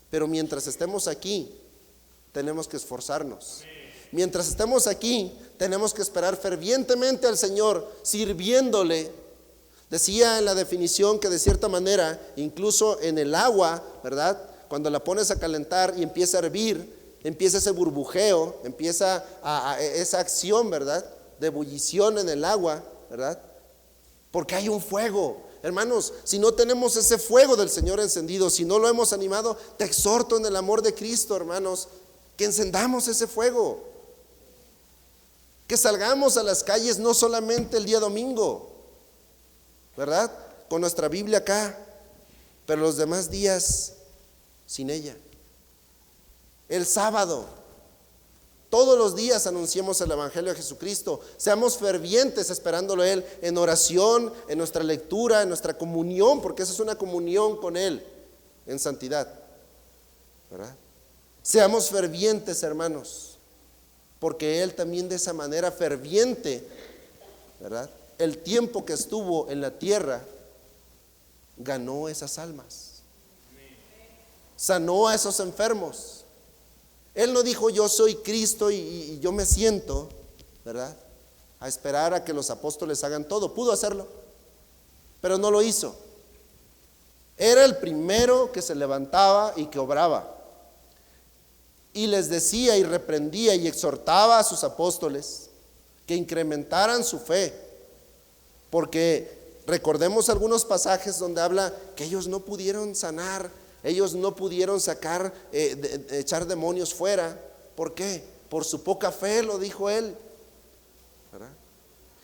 pero mientras estemos aquí tenemos que esforzarnos. Mientras estemos aquí tenemos que esperar fervientemente al Señor, sirviéndole. Decía en la definición que de cierta manera, incluso en el agua, ¿verdad?, cuando la pones a calentar y empieza a hervir, empieza ese burbujeo, empieza esa acción, ¿verdad?, de ebullición en el agua, ¿verdad?, porque hay un fuego. Hermanos, si no tenemos ese fuego del Señor encendido, si no lo hemos animado, te exhorto en el amor de Cristo, hermanos, que encendamos ese fuego, que salgamos a las calles no solamente el día domingo, ¿verdad?, con nuestra Biblia acá, pero los demás días sin ella. El sábado, todos los días anunciemos el Evangelio de Jesucristo. Seamos fervientes esperándolo a Él en oración, en nuestra lectura, en nuestra comunión, porque esa es una comunión con Él en santidad, ¿verdad? Seamos fervientes, hermanos, porque Él también de esa manera ferviente, ¿verdad?, el tiempo que estuvo en la tierra, ganó esas almas, sanó a esos enfermos. Él no dijo yo soy Cristo y yo me siento, ¿verdad?, a esperar a que los apóstoles hagan todo. Pudo hacerlo, pero no lo hizo. Era el primero que se levantaba y que obraba, y les decía y reprendía y exhortaba a sus apóstoles que incrementaran su fe, porque recordemos algunos pasajes donde habla que ellos no pudieron sanar, ellos no pudieron sacar, echar demonios fuera. ¿Por qué? Por su poca fe, lo dijo él, ¿verdad?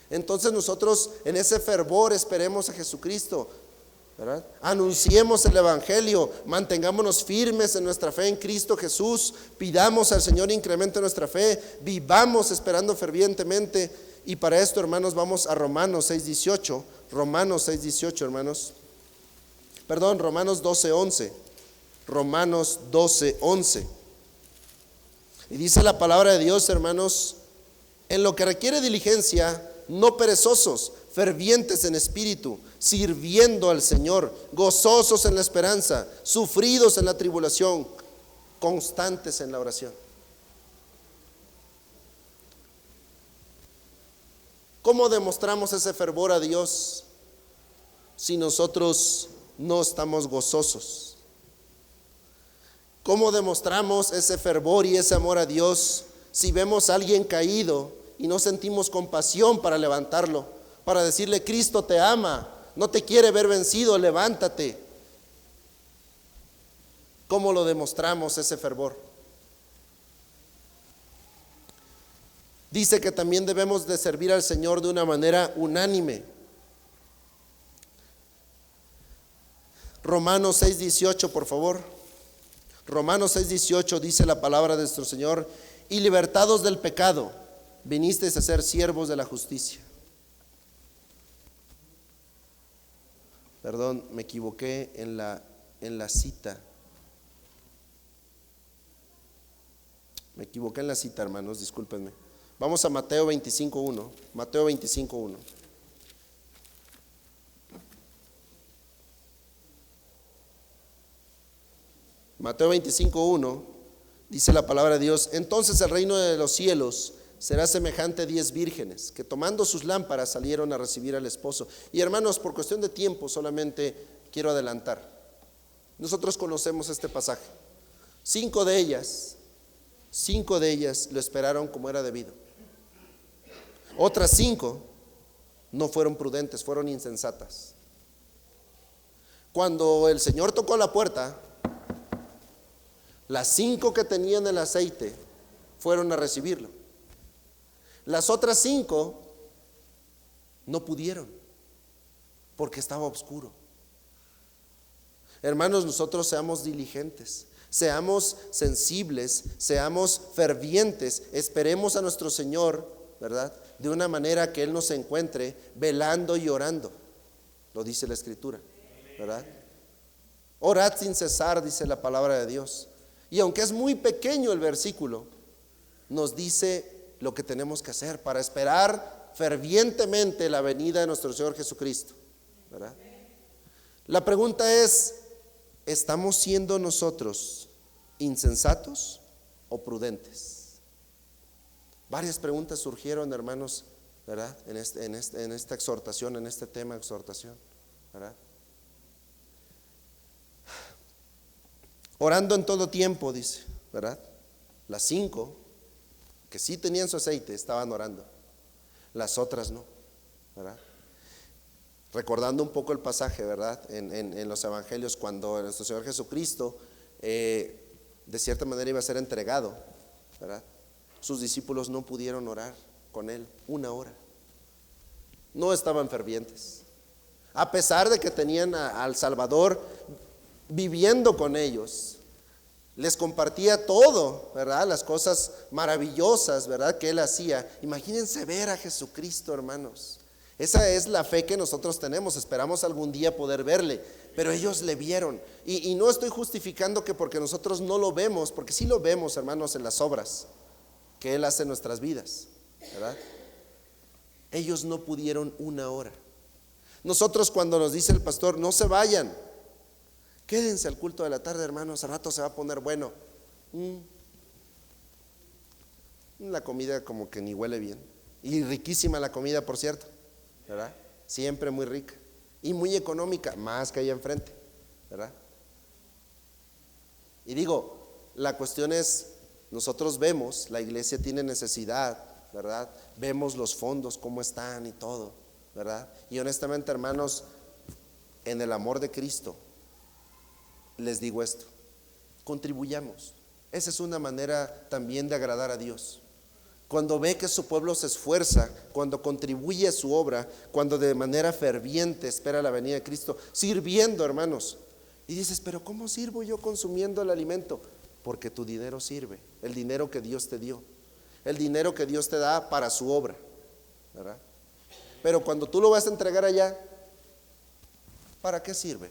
Entonces nosotros en ese fervor esperemos a Jesucristo, ¿verdad? Anunciemos el Evangelio, mantengámonos firmes en nuestra fe en Cristo Jesús, pidamos al Señor incremente nuestra fe, vivamos esperando fervientemente. Y para esto, hermanos, vamos a Romanos 6:18, Romanos 6:18, hermanos, perdón, Romanos 12:11, Romanos 12:11. Y dice la palabra de Dios, hermanos, en lo que requiere diligencia, no perezosos, fervientes en espíritu, sirviendo al Señor, gozosos en la esperanza, sufridos en la tribulación, constantes en la oración. ¿Cómo demostramos ese fervor a Dios si nosotros no estamos gozosos? ¿Cómo demostramos ese fervor y ese amor a Dios si vemos a alguien caído y no sentimos compasión para levantarlo, para decirle Cristo te ama, no te quiere ver vencido, levántate? ¿Cómo lo demostramos ese fervor? Dice que también debemos de servir al Señor de una manera unánime. Romanos 6:18, por favor. Romanos 6:18 dice la palabra de nuestro Señor: y libertados del pecado, vinisteis a ser siervos de la justicia. Perdón, me equivoqué en la cita. Me equivoqué en la cita, hermanos, discúlpenme. Vamos a Mateo 25:1. Mateo 25:1. Mateo 25:1 dice la palabra de Dios: entonces el reino de los cielos será semejante a 10 vírgenes que tomando sus lámparas salieron a recibir al esposo. Y hermanos, por cuestión de tiempo solamente quiero adelantar. Nosotros conocemos este pasaje. 5 de ellas lo esperaron como era debido. Otras 5 no fueron prudentes, fueron insensatas. Cuando el Señor tocó la puerta, las 5 que tenían el aceite fueron a recibirlo. Las otras 5 no pudieron porque estaba oscuro. Hermanos, nosotros seamos diligentes, seamos sensibles, seamos fervientes, esperemos a nuestro Señor, ¿verdad? De una manera que Él nos encuentre velando y orando. Lo dice la Escritura, ¿verdad? Orad sin cesar, dice la palabra de Dios. Y aunque es muy pequeño el versículo, nos dice lo que tenemos que hacer para esperar fervientemente la venida de nuestro Señor Jesucristo, ¿verdad? La pregunta es: ¿estamos siendo nosotros insensatos o prudentes? Varias preguntas surgieron, hermanos, ¿verdad? En esta exhortación, en este tema de exhortación, ¿verdad? Orando en todo tiempo, dice, ¿verdad? Las 5 que sí tenían su aceite estaban orando, las otras no, ¿verdad? Recordando un poco el pasaje, ¿verdad? En los evangelios, cuando nuestro Señor Jesucristo de cierta manera iba a ser entregado, ¿verdad? Sus discípulos no pudieron orar con Él 1 hora. No estaban fervientes, a pesar de que tenían al Salvador viviendo con ellos. Les compartía todo, ¿verdad? Las cosas maravillosas, ¿verdad? Que Él hacía. Imagínense ver a Jesucristo, hermanos. Esa es la fe que nosotros tenemos. Esperamos algún día poder verle, pero ellos le vieron. Y no estoy justificando que porque nosotros no lo vemos, porque sí lo vemos, hermanos, en las obras que Él hace en nuestras vidas, ¿verdad? Ellos no pudieron 1 hora. Nosotros, cuando nos dice el pastor: no se vayan, quédense al culto de la tarde, hermanos, al rato se va a poner bueno. La comida como que ni huele bien. Y riquísima la comida, por cierto, ¿verdad? Siempre muy rica y muy económica, más que allá enfrente, ¿verdad? Y digo, la cuestión es, nosotros vemos, la iglesia tiene necesidad, ¿verdad? Vemos los fondos, cómo están y todo, ¿verdad? Y honestamente, hermanos, en el amor de Cristo, les digo esto: contribuyamos. Esa es una manera también de agradar a Dios. Cuando ve que su pueblo se esfuerza, cuando contribuye a su obra, cuando de manera ferviente espera la venida de Cristo, sirviendo, hermanos. Y dices: pero ¿cómo sirvo yo consumiendo el alimento? Porque tu dinero sirve, el dinero que Dios te dio, el dinero que Dios te da para su obra, ¿verdad? Pero cuando tú lo vas a entregar allá, ¿para qué sirve?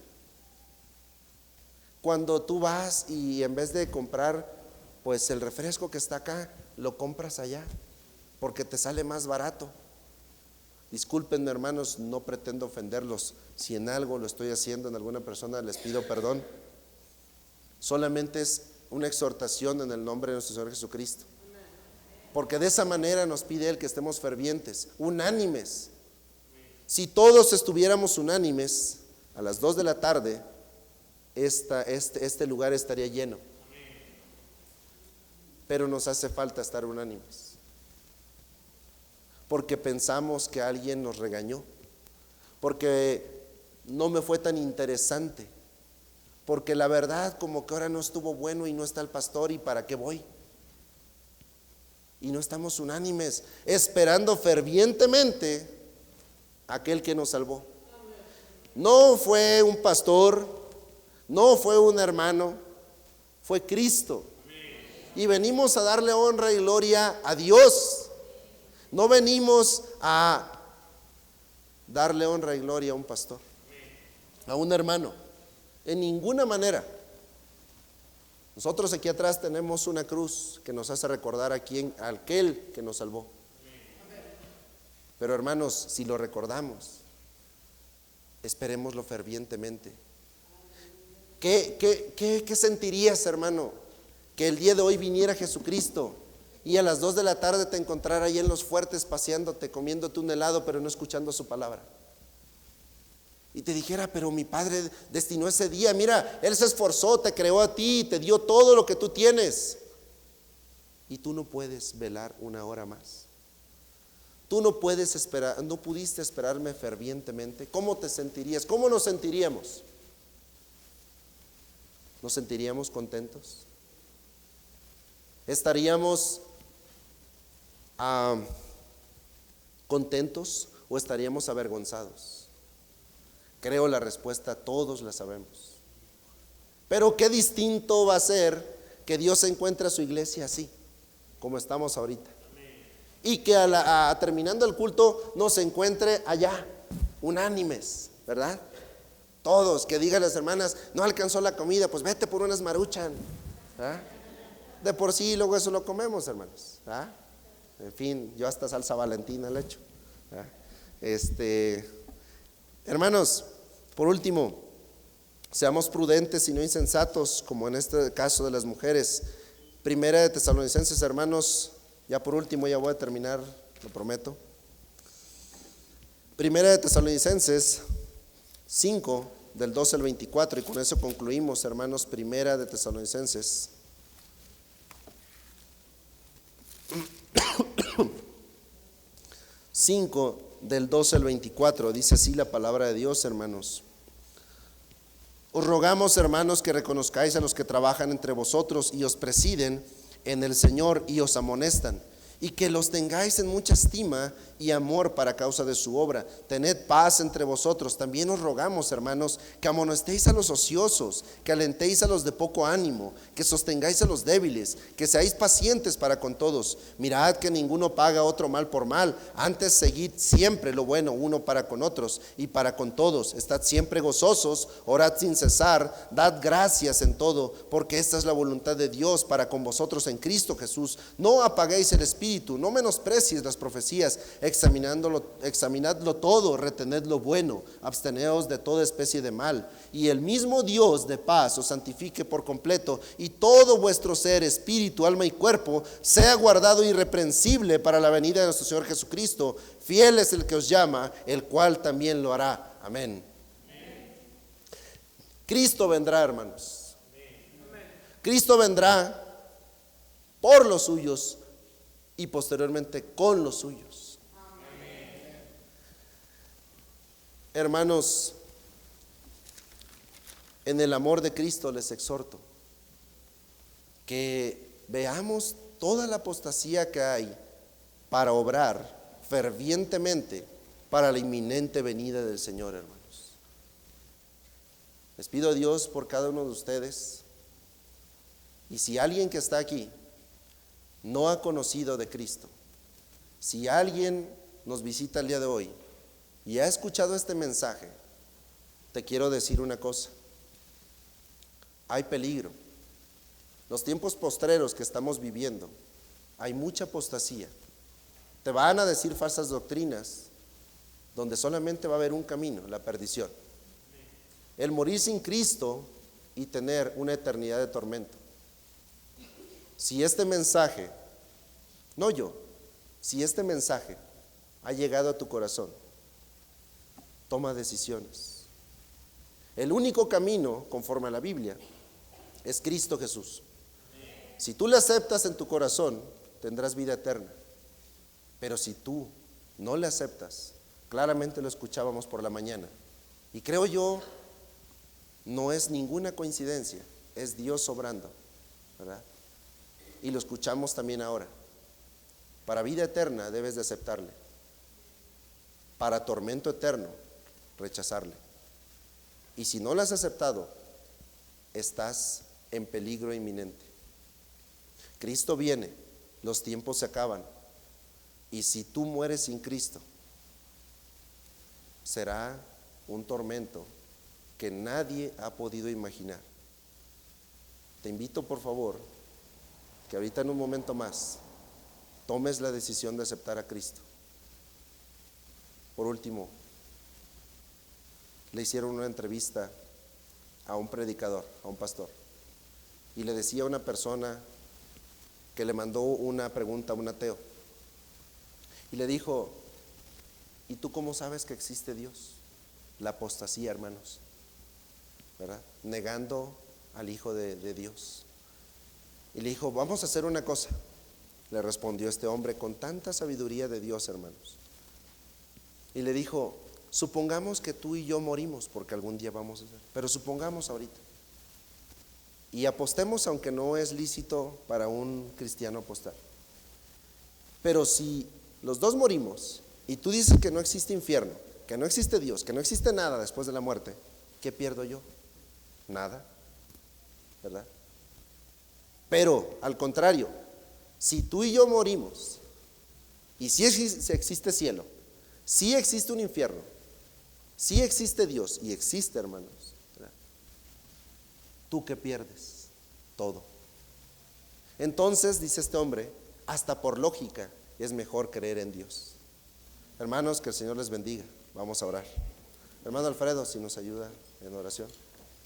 Cuando tú vas y en vez de comprar pues el refresco que está acá, lo compras allá porque te sale más barato. Discúlpenme, hermanos, no pretendo ofenderlos. Si en algo lo estoy haciendo en alguna persona, les pido perdón. Solamente es una exhortación en el nombre de nuestro Señor Jesucristo, porque de esa manera nos pide Él que estemos fervientes, unánimes. Si todos estuviéramos unánimes, a las 2 de la tarde este lugar estaría lleno. Pero nos hace falta estar unánimes, porque pensamos que alguien nos regañó, porque no me fue tan interesante, porque la verdad como que ahora no estuvo bueno y no está el pastor, y para qué voy. y no estamos unánimes, esperando fervientemente a aquel que nos salvó. No fue un pastor, no fue un hermano, fue Cristo. Y venimos a darle honra y gloria a Dios. No venimos a darle honra y gloria a un pastor, a un hermano, en ninguna manera. Nosotros aquí atrás tenemos una cruz que nos hace recordar a aquel que nos salvó. Pero hermanos, si lo recordamos, esperémoslo fervientemente. ¿Qué sentirías, hermano, que el día de hoy viniera Jesucristo y a las 2 de la tarde te encontrara ahí en Los Fuertes paseándote, comiéndote un helado, pero no escuchando su palabra? Y te dijera, pero mi Padre destinó ese día, mira, Él se esforzó, te creó a ti, te dio todo lo que tú tienes, y tú no puedes velar una hora más. Tú no puedes esperar, no pudiste esperarme fervientemente. ¿Cómo te sentirías? ¿Cómo nos sentiríamos? ¿Nos sentiríamos contentos? ¿Estaríamos contentos o estaríamos avergonzados? Creo la respuesta todos la sabemos. Pero qué distinto va a ser que Dios encuentre a su iglesia así, como estamos ahorita. Y que terminando el culto nos encuentre allá, unánimes, ¿verdad? Todos, que digan las hermanas, no alcanzó la comida, pues vete por unas Maruchan, ¿ah? De por sí, luego eso lo comemos, hermanos, ¿ah? En fin, yo hasta salsa Valentina le echo, ¿ah? Hermanos, por último, seamos prudentes y no insensatos, como en este caso de las mujeres. Primera de Tesalonicenses, hermanos, ya por último, ya voy a terminar, lo prometo. Primera de Tesalonicenses 5, del 12 al 24, y con eso concluimos, hermanos. Primera de Tesalonicenses 5, del 12 al 24, dice así la palabra de Dios, hermanos. Os rogamos, hermanos, que reconozcáis a los que trabajan entre vosotros y os presiden en el Señor y os amonestan, y que los tengáis en mucha estima y amor para causa de su obra. Tened paz entre vosotros. También os rogamos, hermanos, que amonestéis a los ociosos, que alentéis a los de poco ánimo, que sostengáis a los débiles, que seáis pacientes para con todos. Mirad que ninguno paga otro mal por mal, antes seguid siempre lo bueno uno para con otros y para con todos. Estad siempre gozosos, orad sin cesar, dad gracias en todo, porque esta es la voluntad de Dios para con vosotros en Cristo Jesús. No apaguéis el espíritu, no menosprecies las profecías, examinadlo todo, retened lo bueno, absteneos de toda especie de mal, y el mismo Dios de paz os santifique por completo, y todo vuestro ser, espíritu, alma y cuerpo, sea guardado irreprensible para la venida de nuestro Señor Jesucristo. Fiel es el que os llama, el cual también lo hará. Amén. Cristo vendrá, hermanos. Cristo vendrá por los suyos y posteriormente con los suyos. Hermanos, en el amor de Cristo les exhorto que veamos toda la apostasía que hay para obrar fervientemente para la inminente venida del Señor, hermanos. Les pido a Dios por cada uno de ustedes, y si alguien que está aquí no ha conocido de Cristo, si alguien nos visita el día de hoy y ha escuchado este mensaje, te quiero decir una cosa: hay peligro. Los tiempos postreros que estamos viviendo, hay mucha apostasía. Te van a decir falsas doctrinas donde solamente va a haber un camino, la perdición, el morir sin Cristo y tener una eternidad de tormento. Si este mensaje, no yo, si este mensaje ha llegado a tu corazón, toma decisiones. El único camino, conforme a la Biblia, es Cristo Jesús. Si tú le aceptas en tu corazón, tendrás vida eterna. Pero si tú no le aceptas, claramente lo escuchábamos por la mañana, y creo yo, no es ninguna coincidencia, es Dios obrando, ¿verdad? Y lo escuchamos también ahora. Para vida eterna debes de aceptarle. Para tormento eterno, rechazarle. Y si no lo has aceptado, estás en peligro inminente. Cristo viene, los tiempos se acaban. Y si tú mueres sin Cristo, será un tormento que nadie ha podido imaginar. Te invito, por favor, que ahorita en un momento más tomes la decisión de aceptar a Cristo. Por último, le hicieron una entrevista a un predicador, a un pastor, y le decía a una persona que le mandó una pregunta a un ateo, y le dijo: ¿y tú cómo sabes que existe Dios? La apostasía, hermanos, ¿verdad? Negando al Hijo de Dios. Y le dijo: vamos a hacer una cosa. Le respondió este hombre con tanta sabiduría de Dios, hermanos. Y le dijo: supongamos que tú y yo morimos, porque algún día vamos a hacer, pero supongamos ahorita, y apostemos, aunque no es lícito para un cristiano apostar. Pero si los dos morimos y tú dices que no existe infierno, que no existe Dios, que no existe nada después de la muerte, ¿qué pierdo yo? Nada, ¿verdad? Pero al contrario, si tú y yo morimos y si existe cielo, si existe un infierno, si existe Dios y existe, hermanos, ¿verdad? ¿Tú qué pierdes? Todo. Entonces, dice este hombre, hasta por lógica es mejor creer en Dios. Hermanos, que el Señor les bendiga. Vamos a orar. Hermano Alfredo, si nos ayuda en oración.